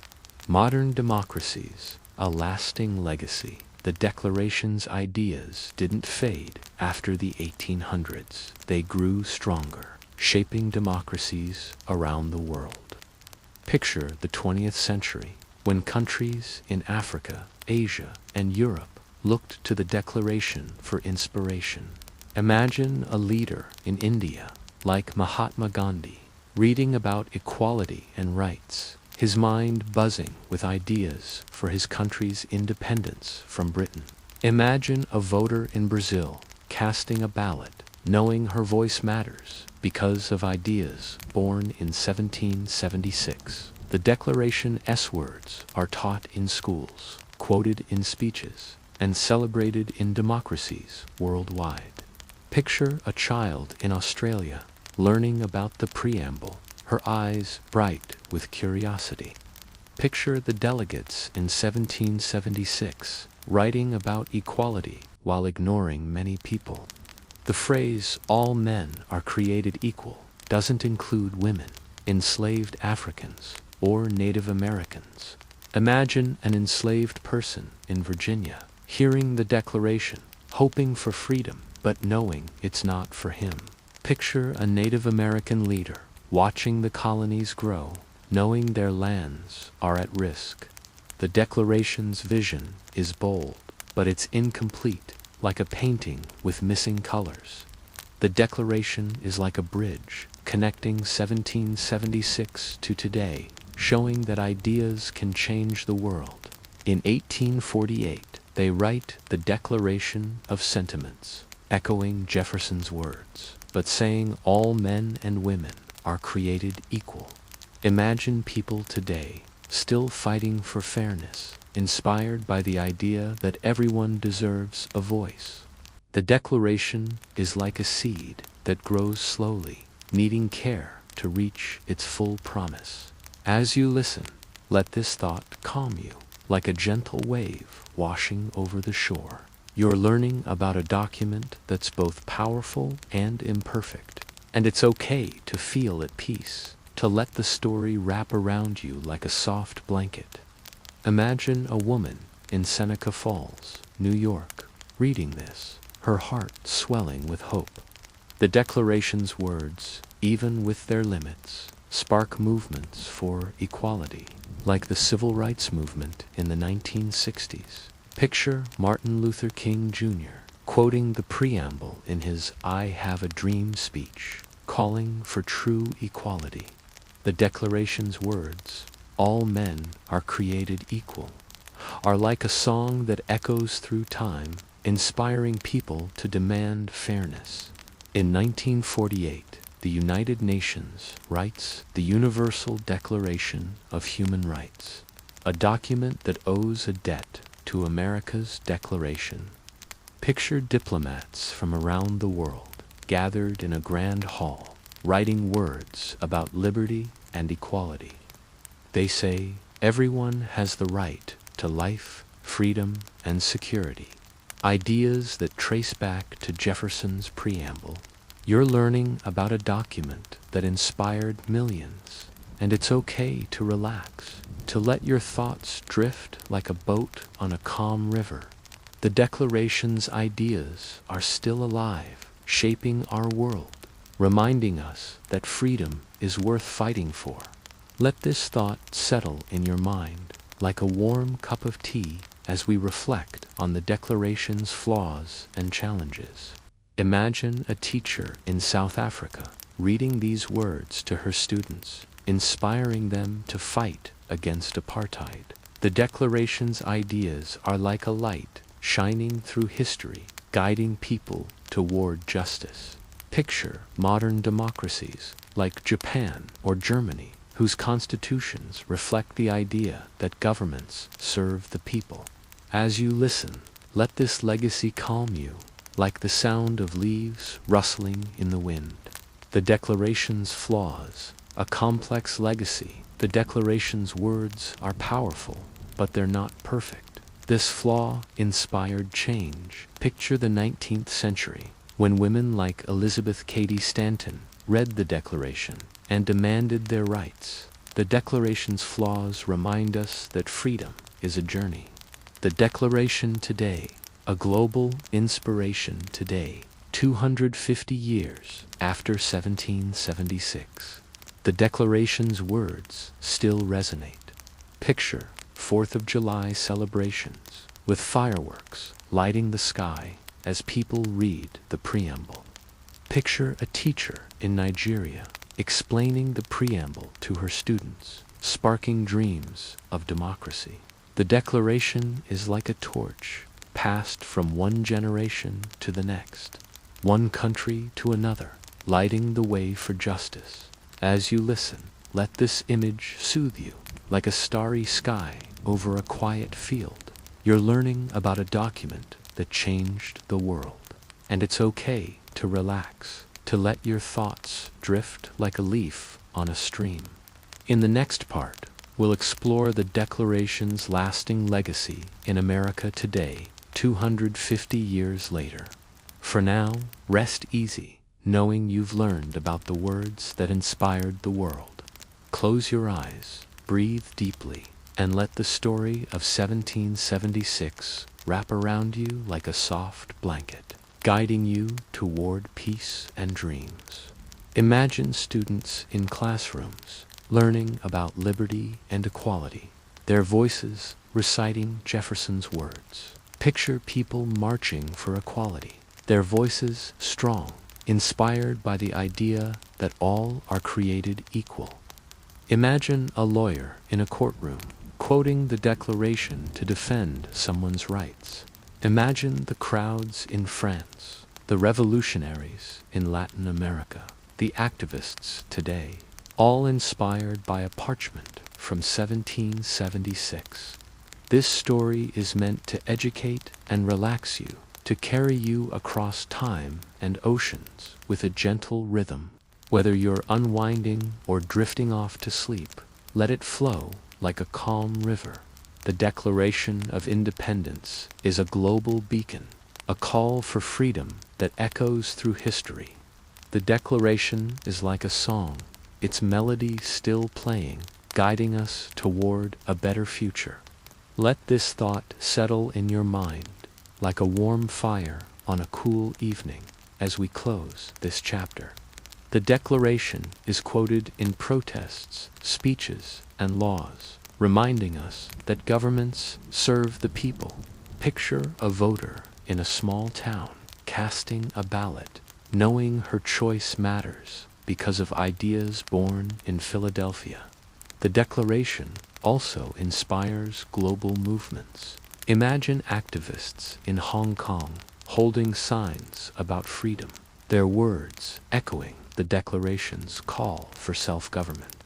Modern democracies, a lasting legacy. The Declaration's ideas didn't fade after the 1800s. They grew stronger, shaping democracies around the world. Picture the 20th century, when countries in Africa, Asia, and Europe looked to the Declaration for inspiration. Imagine a leader in India, like Mahatma Gandhi, reading about equality and rights, his mind buzzing with ideas for his country's independence from Britain. Imagine a voter in Brazil casting a ballot, knowing her voice matters because of ideas born in 1776. The Declaration's words are taught in schools, quoted in speeches, and celebrated in democracies worldwide. Picture a child in Australia learning about the preamble, her eyes bright with curiosity. Picture the delegates in 1776 writing about equality while ignoring many people. The phrase, "all men are created equal," doesn't include women, enslaved Africans, or Native Americans. Imagine an enslaved person in Virginia hearing the Declaration, hoping for freedom, but knowing it's not for him. Picture a Native American leader watching the colonies grow, knowing their lands are at risk. The Declaration's vision is bold, but it's incomplete, like a painting with missing colors. The Declaration is like a bridge connecting 1776 to today, showing that ideas can change the world. In 1848, they write the Declaration of Sentiments, echoing Jefferson's words, but saying all men and women are created equal. Imagine people today still fighting for fairness, inspired by the idea that everyone deserves a voice. The Declaration is like a seed that grows slowly, needing care to reach its full promise. As you listen, let this thought calm you, like a gentle wave washing over the shore. You're learning about a document that's both powerful and imperfect, and it's okay to feel at peace, to let the story wrap around you like a soft blanket. Imagine a woman in Seneca Falls, New York, reading this, her heart swelling with hope. The Declaration's words, even with their limits, spark movements for equality, like the civil rights movement in the 1960s. Picture Martin Luther King Jr. quoting the preamble in his "I Have a Dream" speech, calling for true equality. The Declaration's words, "all men are created equal," are like a song that echoes through time, inspiring people to demand fairness. In 1948, the United Nations writes the Universal Declaration of Human Rights, a document that owes a debt to America's Declaration. Picture diplomats from around the world gathered in a grand hall, writing words about liberty and equality. They say, everyone has the right to life, freedom, and security. Ideas that trace back to Jefferson's preamble. You're learning about a document that inspired millions, and it's okay to relax, to let your thoughts drift like a boat on a calm river. The Declaration's ideas are still alive, shaping our world, reminding us that freedom is worth fighting for. Let this thought settle in your mind like a warm cup of tea as we reflect on the Declaration's flaws and challenges. Imagine a teacher in South Africa reading these words to her students, inspiring them to fight against apartheid. The Declaration's ideas are like a light shining through history, guiding people toward justice. Picture modern democracies like Japan or Germany, whose constitutions reflect the idea that governments serve the people. As you listen, let this legacy calm you, like the sound of leaves rustling in the wind. The Declaration's flaws, a complex legacy. The Declaration's words are powerful, but they're not perfect. This flaw inspired change. Picture the 19th century, when women like Elizabeth Cady Stanton read the Declaration and demanded their rights. The Declaration's flaws remind us that freedom is a journey. The Declaration today, a global inspiration today, 250 years after 1776. The Declaration's words still resonate. Picture 4th of July celebrations with fireworks lighting the sky as people read the preamble. Picture a teacher in Nigeria explaining the preamble to her students, sparking dreams of democracy. The Declaration is like a torch passed from one generation to the next, one country to another, lighting the way for justice. As you listen, let this image soothe you, like a starry sky over a quiet field. You're learning about a document that changed the world. And it's okay to relax, to let your thoughts drift like a leaf on a stream. In the next part, we'll explore the Declaration's lasting legacy in America today, 250 years later. For now, rest easy, knowing you've learned about the words that inspired the world. Close your eyes, breathe deeply, and let the story of 1776 wrap around you like a soft blanket, guiding you toward peace and dreams. Imagine students in classrooms learning about liberty and equality, their voices reciting Jefferson's words. Picture people marching for equality, their voices strong, inspired by the idea that all are created equal. Imagine a lawyer in a courtroom quoting the Declaration to defend someone's rights. Imagine the crowds in France, the revolutionaries in Latin America, the activists today, all inspired by a parchment from 1776. This story is meant to educate and relax you, to carry you across time and oceans with a gentle rhythm. Whether you're unwinding or drifting off to sleep, let it flow like a calm river. The Declaration of Independence is a global beacon, a call for freedom that echoes through history. The Declaration is like a song, its melody still playing, guiding us toward a better future. Let this thought settle in your mind like a warm fire on a cool evening as we close this chapter. The Declaration is quoted in protests, speeches, and laws, reminding us that governments serve the people. Picture a voter in a small town casting a ballot, knowing her choice matters because of ideas born in Philadelphia. The Declaration also inspires global movements. Imagine activists in Hong Kong holding signs about freedom, their words echoing the Declaration's call for self-government.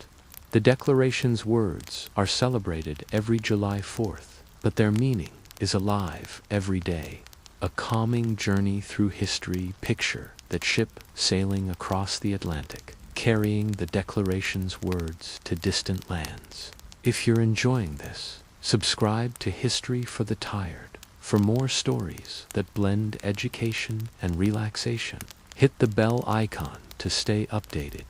The Declaration's words are celebrated every July 4th, but their meaning is alive every day. A calming journey through history. Picture that ship sailing across the Atlantic, carrying the Declaration's words to distant lands. If you're enjoying this, subscribe to History for the Tired for more stories that blend education and relaxation. Hit the bell icon to stay updated.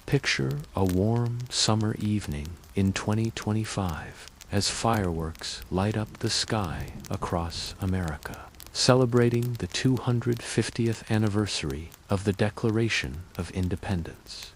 Picture a warm summer evening in 2025 as fireworks light up the sky across America, celebrating the 250th anniversary of the Declaration of Independence.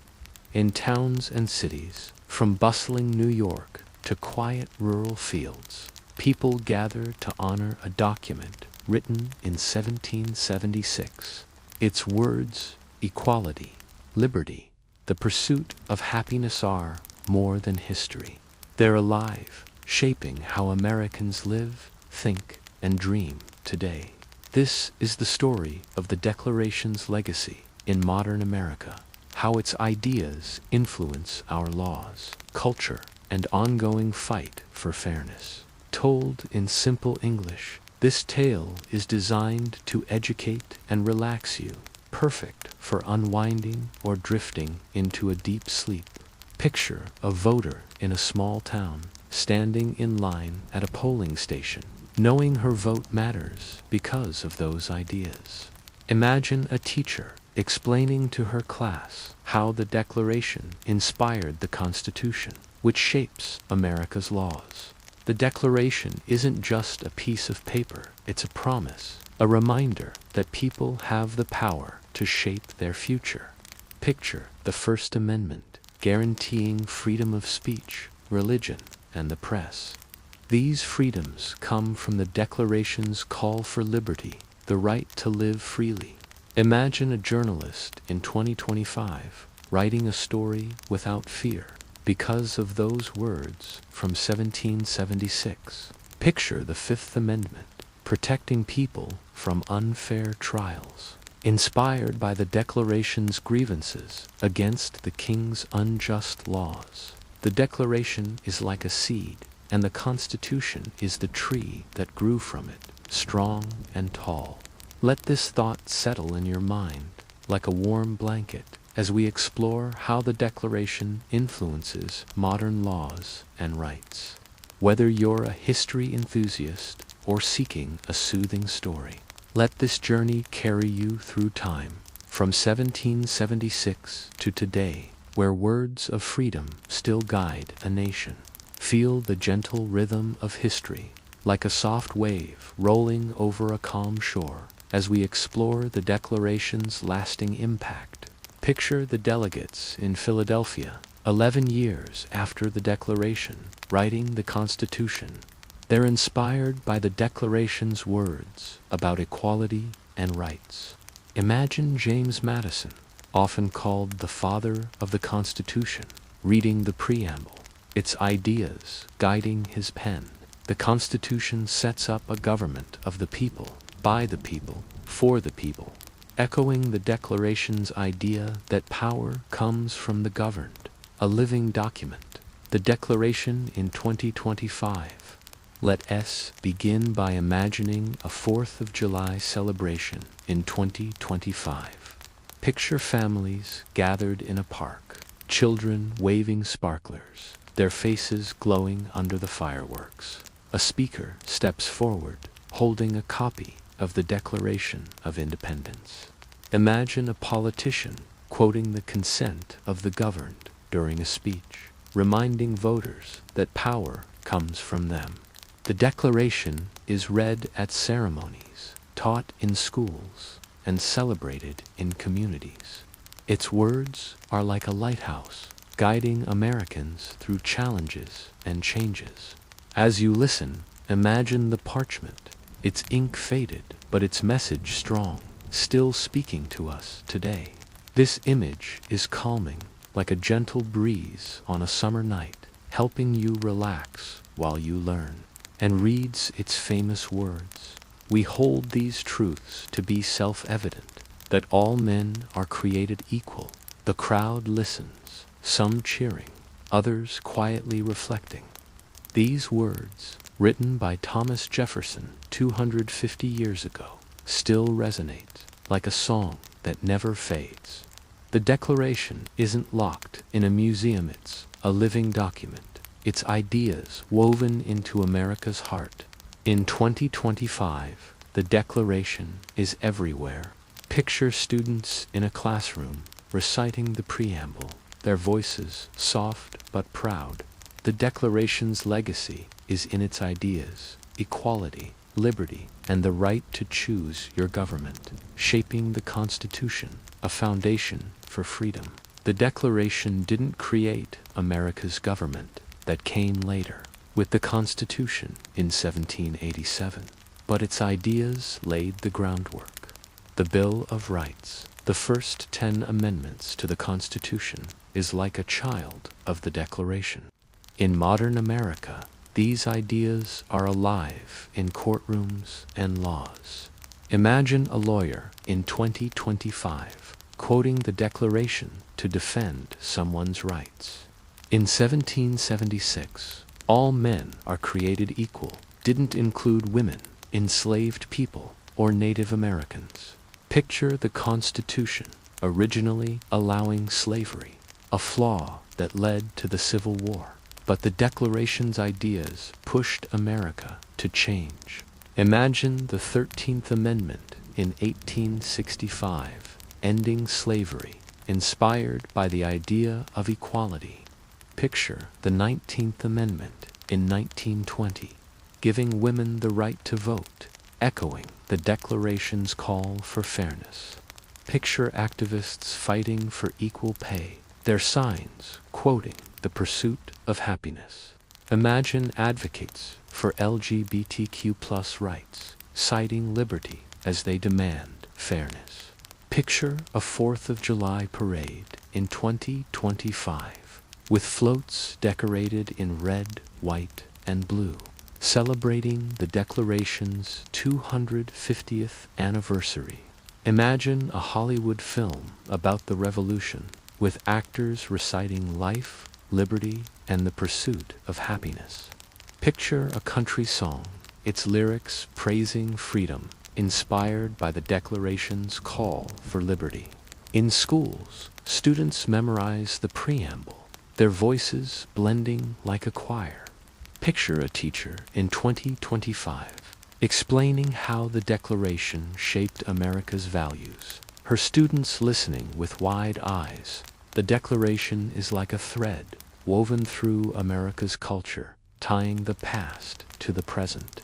In towns and cities, from bustling New York to quiet rural fields, people gather to honor a document written in 1776. Its words, equality, liberty, the pursuit of happiness are more than history. They're alive, shaping how Americans live, think, and dream today. This is the story of the Declaration's legacy in modern America, how its ideas influence our laws, culture, and ongoing fight for fairness. Told in simple English, this tale is designed to educate and relax you, perfect for unwinding or drifting into a deep sleep. Picture a voter in a small town standing in line at a polling station, knowing her vote matters because of those ideas. Imagine a teacher explaining to her class how the Declaration inspired the Constitution, which shapes America's laws. The Declaration isn't just a piece of paper, it's a promise, a reminder that people have the power to shape their future. Picture the First Amendment, guaranteeing freedom of speech, religion, and the press. These freedoms come from the Declaration's call for liberty, the right to live freely. Imagine a journalist in 2025 writing a story without fear because of those words from 1776. Picture the Fifth Amendment, protecting people from unfair trials. Inspired by the Declaration's grievances against the King's unjust laws. The Declaration is like a seed, and the Constitution is the tree that grew from it, strong and tall. Let this thought settle in your mind like a warm blanket as we explore how the Declaration influences modern laws and rights. Whether you're a history enthusiast or seeking a soothing story, let this journey carry you through time, from 1776 to today, where words of freedom still guide a nation. Feel the gentle rhythm of history, like a soft wave rolling over a calm shore, as we explore the Declaration's lasting impact. Picture the delegates in Philadelphia, 11 years after the Declaration, writing the Constitution. They're inspired by the Declaration's words about equality and rights. Imagine James Madison, often called the father of the Constitution, reading the preamble, its ideas guiding his pen. The Constitution sets up a government of the people, by the people, for the people, echoing the Declaration's idea that power comes from the governed, a living document. The Declaration in 2025. Let us begin by imagining a 4th of July celebration in 2025. Picture families gathered in a park, children waving sparklers, their faces glowing under the fireworks. A speaker steps forward, holding a copy of the Declaration of Independence. Imagine a politician quoting the consent of the governed during a speech, reminding voters that power comes from them. The Declaration is read at ceremonies, taught in schools, and celebrated in communities. Its words are like a lighthouse, guiding Americans through challenges and changes. As you listen, imagine the parchment, its ink faded, but its message strong, still speaking to us today. This image is calming, like a gentle breeze on a summer night, helping you relax while you learn, and reads its famous words. We hold these truths to be self-evident, that all men are created equal. The crowd listens, some cheering, others quietly reflecting. These words, written by Thomas Jefferson 250 years ago, still resonate like a song that never fades. The Declaration isn't locked in a museum, it's a living document, its ideas woven into America's heart. In 2025, the Declaration is everywhere. Picture students in a classroom reciting the preamble, their voices soft but proud. The Declaration's legacy is in its ideas, equality, liberty, and the right to choose your government, shaping the Constitution, a foundation for freedom. The Declaration didn't create America's government, that came later, with the Constitution in 1787, but its ideas laid the groundwork. The Bill of Rights, the first 10 amendments to the Constitution, is like a child of the Declaration. In modern America, these ideas are alive in courtrooms and laws. Imagine a lawyer in 2025 quoting the Declaration to defend someone's rights. In 1776, all men are created equal didn't include women, enslaved people, or Native Americans. Picture the Constitution originally allowing slavery, a flaw that led to the Civil War. But the Declaration's ideas pushed America to change. Imagine the 13th Amendment in 1865, ending slavery, inspired by the idea of equality. Picture the 19th Amendment in 1920, giving women the right to vote, echoing the Declaration's call for fairness. Picture activists fighting for equal pay, their signs quoting the pursuit of happiness. Imagine advocates for LGBTQ+ rights, citing liberty as they demand fairness. Picture a 4th of July parade in 2025, with floats decorated in red, white, and blue, celebrating the Declaration's 250th anniversary. Imagine a Hollywood film about the revolution, with actors reciting life, liberty, and the pursuit of happiness. Picture a country song, its lyrics praising freedom, inspired by the Declaration's call for liberty. In schools, students memorize the preamble, their voices blending like a choir. Picture a teacher in 2025 explaining how the Declaration shaped America's values, her students listening with wide eyes. The Declaration is like a thread woven through America's culture, tying the past to the present.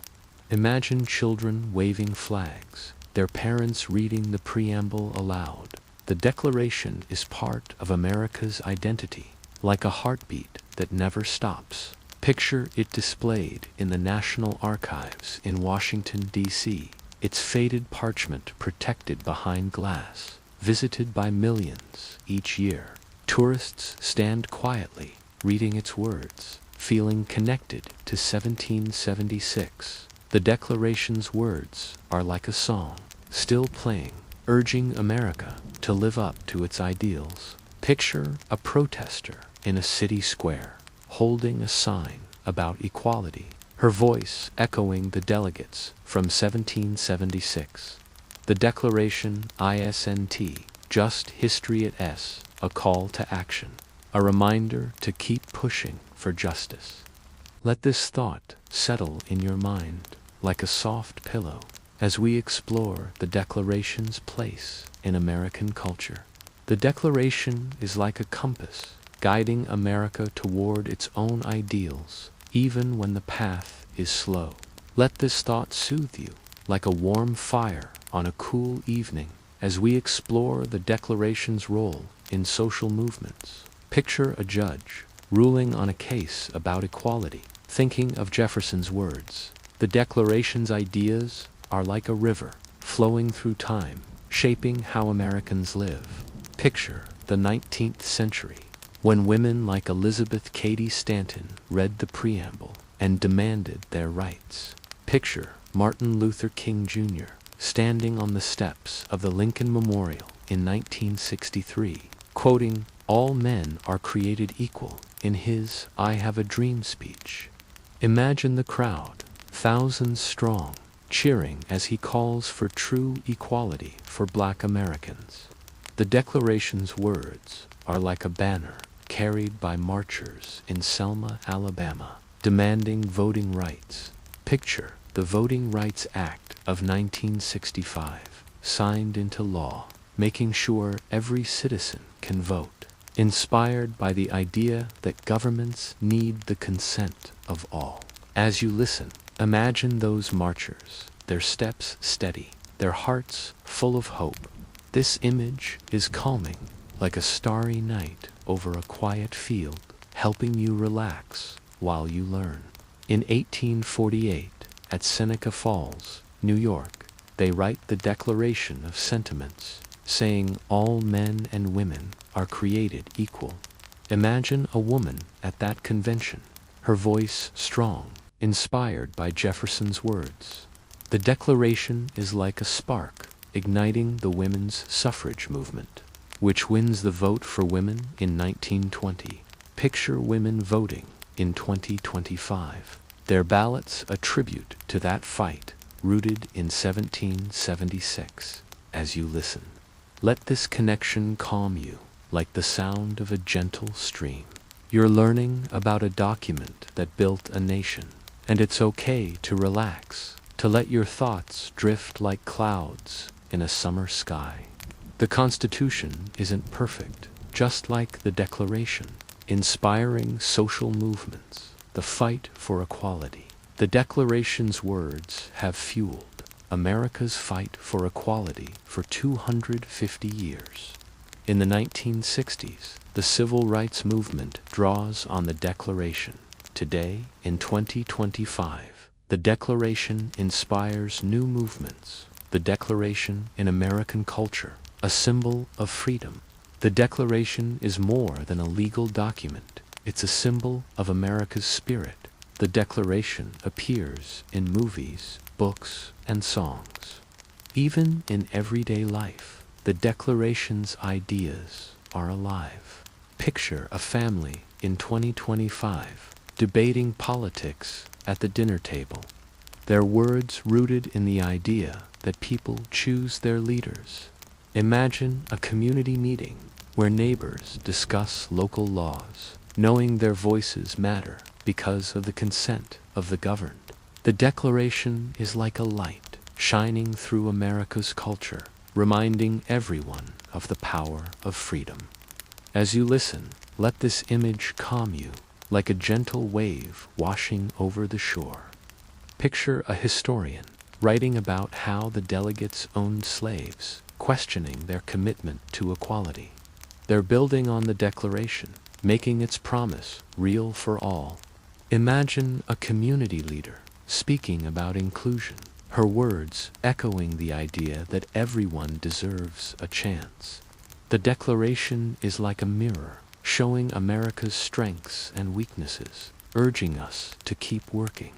Imagine children waving flags, their parents reading the preamble aloud. The Declaration is part of America's identity, like a heartbeat that never stops. Picture it displayed in the National Archives in Washington, D.C., its faded parchment protected behind glass, visited by millions each year. Tourists stand quietly, reading its words, feeling connected to 1776. The Declaration's words are like a song, still playing, urging America to live up to its ideals. Picture a protester in a city square, holding a sign about equality, her voice echoing the delegates from 1776. The Declaration isn't just history, it's a call to action, a reminder to keep pushing for justice. Let this thought settle in your mind like a soft pillow as we explore the Declaration's place in American culture. The Declaration is like a compass, guiding America toward its own ideals, even when the path is slow. Let this thought soothe you, like a warm fire on a cool evening, as we explore the Declaration's role in social movements. Picture a judge ruling on a case about equality, thinking of Jefferson's words. The Declaration's ideas are like a river, flowing through time, shaping how Americans live. Picture the 19th century, when women like Elizabeth Cady Stanton read the preamble and demanded their rights. Picture Martin Luther King Jr. standing on the steps of the Lincoln Memorial in 1963, quoting, "All men are created equal," in his "I Have a Dream" speech. Imagine the crowd, thousands strong, cheering as he calls for true equality for Black Americans. The Declaration's words are like a banner carried by marchers in Selma, Alabama, demanding voting rights. Picture the Voting Rights Act of 1965, signed into law, making sure every citizen can vote, inspired by the idea that governments need the consent of all. As you listen, imagine those marchers, their steps steady, their hearts full of hope. This image is calming, like a starry night over a quiet field, helping you relax while you learn. In 1848, at Seneca Falls, New York, they write the Declaration of Sentiments, saying all men and women are created equal. Imagine a woman at that convention, her voice strong, inspired by Jefferson's words. The Declaration is like a spark, igniting the women's suffrage movement, which wins the vote for women in 1920. Picture women voting in 2025. Their ballots a tribute to that fight, rooted in 1776. As you listen, let this connection calm you, like the sound of a gentle stream. You're learning about a document that built a nation, and it's okay to relax, to to let your thoughts drift like clouds in a summer sky. The Constitution isn't perfect, just like the Declaration, inspiring social movements, the fight for equality. The Declaration's words have fueled America's fight for equality for 250 years. In the 1960s, the civil rights movement draws on the Declaration. Today, in 2025, the Declaration inspires new movements. The Declaration in American culture, a symbol of freedom. The Declaration is more than a legal document. It's a symbol of America's spirit. The Declaration appears in movies, books, and songs. Even in everyday life, the Declaration's ideas are alive. Picture a family in 2025 debating politics at the dinner table. Their words rooted in the idea that people choose their leaders. Imagine a community meeting where neighbors discuss local laws, knowing their voices matter because of the consent of the governed. The Declaration is like a light shining through America's culture, reminding everyone of the power of freedom. As you listen, let this image calm you, like a gentle wave washing over the shore. Picture a historian writing about how the delegates owned slaves, questioning their commitment to equality. They're building on the Declaration, making its promise real for all. Imagine a community leader speaking about inclusion, her words echoing the idea that everyone deserves a chance. The Declaration is like a mirror, showing America's strengths and weaknesses, urging us to keep working.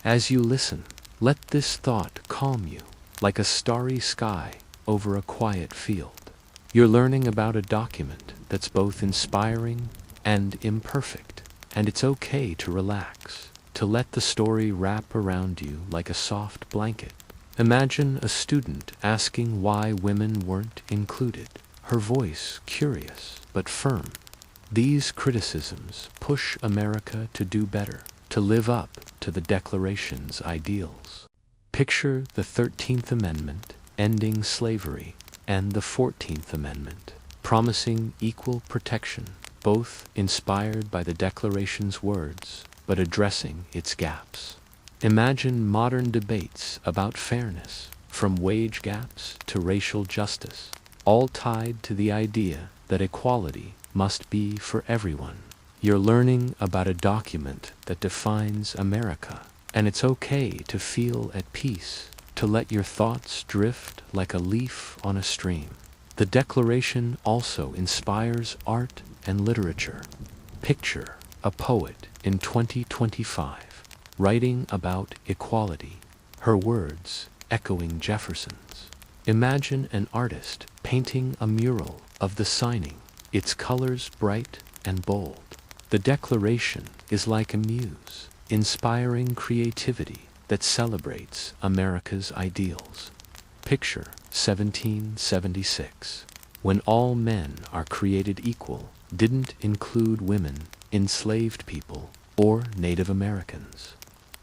As you listen, let this thought calm you, like a starry sky over a quiet field. You're learning about a document that's both inspiring and imperfect, and it's okay to relax, to let the story wrap around you like a soft blanket. Imagine a student asking why women weren't included, her voice curious but firm. These criticisms push America to do better, to live up to the Declaration's ideals. Picture the 13th Amendment ending slavery and the 14th Amendment promising equal protection, both inspired by the Declaration's words but addressing its gaps. Imagine modern debates about fairness, from wage gaps to racial justice, all tied to the idea that equality must be for everyone. You're learning about a document that defines America, and it's okay to feel at peace, to let your thoughts drift like a leaf on a stream. The Declaration also inspires art and literature. Picture a poet in 2025 writing about equality, her words echoing Jefferson's. Imagine an artist painting a mural of the signing, its colors bright and bold. The Declaration is like a muse, inspiring creativity that celebrates America's ideals. Picture 1776, when all men are created equal, didn't include women, enslaved people, or Native Americans.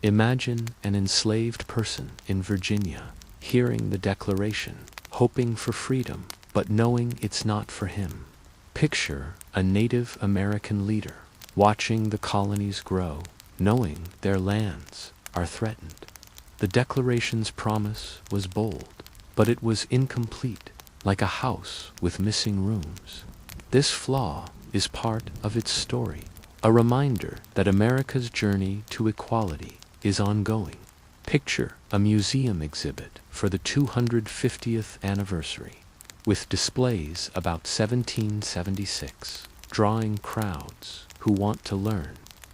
Imagine an enslaved person in Virginia hearing the Declaration, hoping for freedom, but knowing it's not for him. Picture a Native American leader watching the colonies grow, knowing their lands are threatened. The Declaration's promise was bold, but it was incomplete, like a house with missing rooms. This flaw is part of its story, a reminder that America's journey to equality is ongoing. Picture a museum exhibit for the 250th anniversary, with displays about 1776, drawing crowds who want to learn.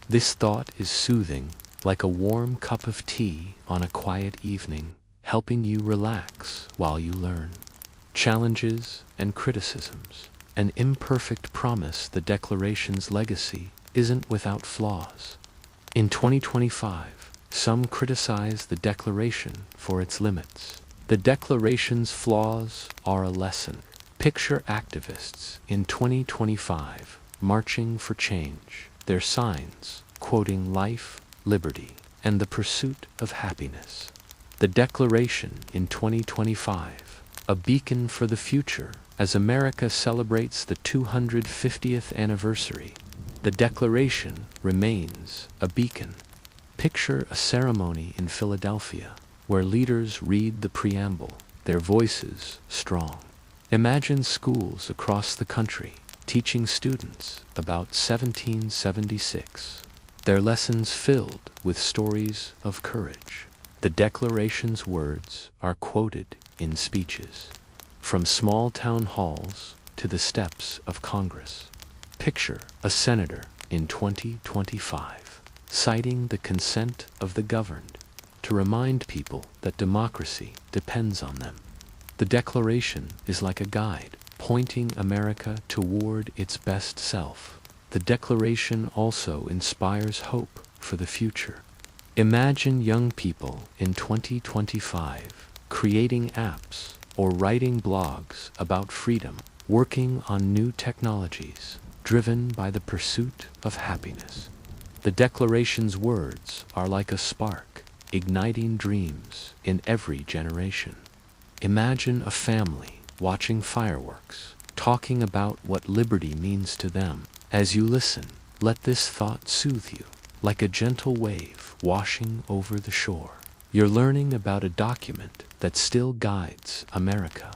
This thought is soothing, like a warm cup of tea on a quiet evening, helping you relax while you learn. Challenges and criticisms, an imperfect promise the Declaration's legacy isn't without flaws. In 2025, some criticize the Declaration for its limits. The Declaration's flaws are a lesson. Picture activists in 2025 marching for change, their signs quoting life, liberty, and the pursuit of happiness. The Declaration in 2025, a beacon for the future as America celebrates the 250th anniversary. The Declaration remains a beacon. Picture a ceremony in Philadelphia where leaders read the preamble, their voices strong. Imagine schools across the country teaching students about 1776, their lessons filled with stories of courage. The Declaration's words are quoted in speeches, from small town halls to the steps of Congress. Picture a senator in 2025 citing the consent of the governed to remind people that democracy depends on them. The Declaration is like a guide pointing America toward its best self. The Declaration also inspires hope for the future. Imagine young people in 2025 creating apps or writing blogs about freedom, working on new technologies, driven by the pursuit of happiness. The Declaration's words are like a spark, igniting dreams in every generation. Imagine a family watching fireworks, talking about what liberty means to them. As you listen, let this thought soothe you, like a gentle wave washing over the shore. You're learning about a document that still guides America.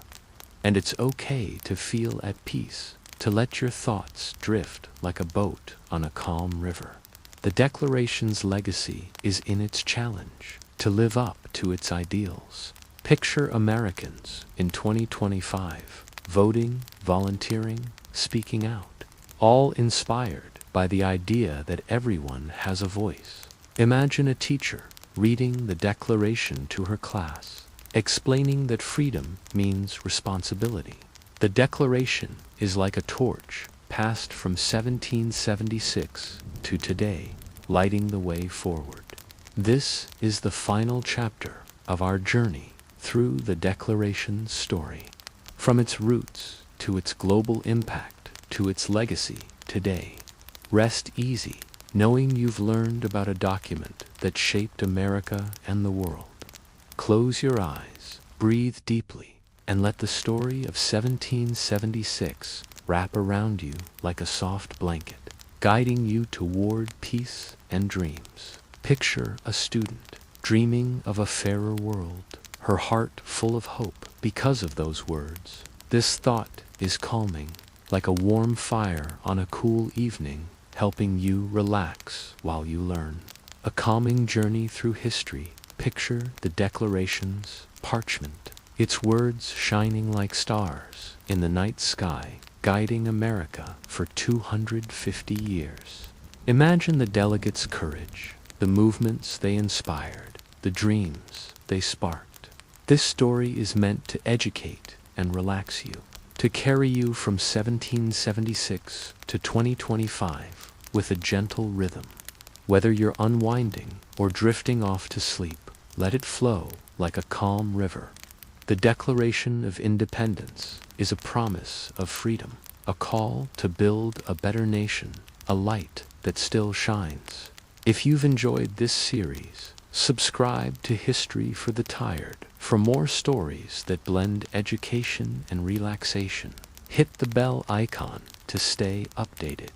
And it's okay to feel at peace, to let your thoughts drift like a boat on a calm river. The Declaration's legacy is in its challenge to live up to its ideals. Picture Americans in 2025 voting, volunteering, speaking out, all inspired by the idea that everyone has a voice. Imagine a teacher reading the Declaration to her class, explaining that freedom means responsibility. The Declaration is like a torch passed from 1776 to today, lighting the way forward. This is the final chapter of our journey through the Declaration's story. From its roots to its global impact to its legacy today. Rest easy, knowing you've learned about a document that shaped America and the world. Close your eyes, breathe deeply, and let the story of 1776 wrap around you like a soft blanket, guiding you toward peace and dreams. Picture a student dreaming of a fairer world, her heart full of hope because of those words. This thought is calming, like a warm fire on a cool evening, helping you relax while you learn. A calming journey through history. Picture the Declaration's parchment, its words shining like stars in the night sky, guiding America for 250 years. Imagine the delegates' courage, the movements they inspired, the dreams they sparked. This story is meant to educate and relax you, to carry you from 1776 to 2025 with a gentle rhythm. Whether you're unwinding or drifting off to sleep, let it flow like a calm river. The Declaration of Independence is a promise of freedom, a call to build a better nation, a light that still shines. If you've enjoyed this series, subscribe to History for the Tired for more stories that blend education and relaxation. Hit the bell icon to stay updated.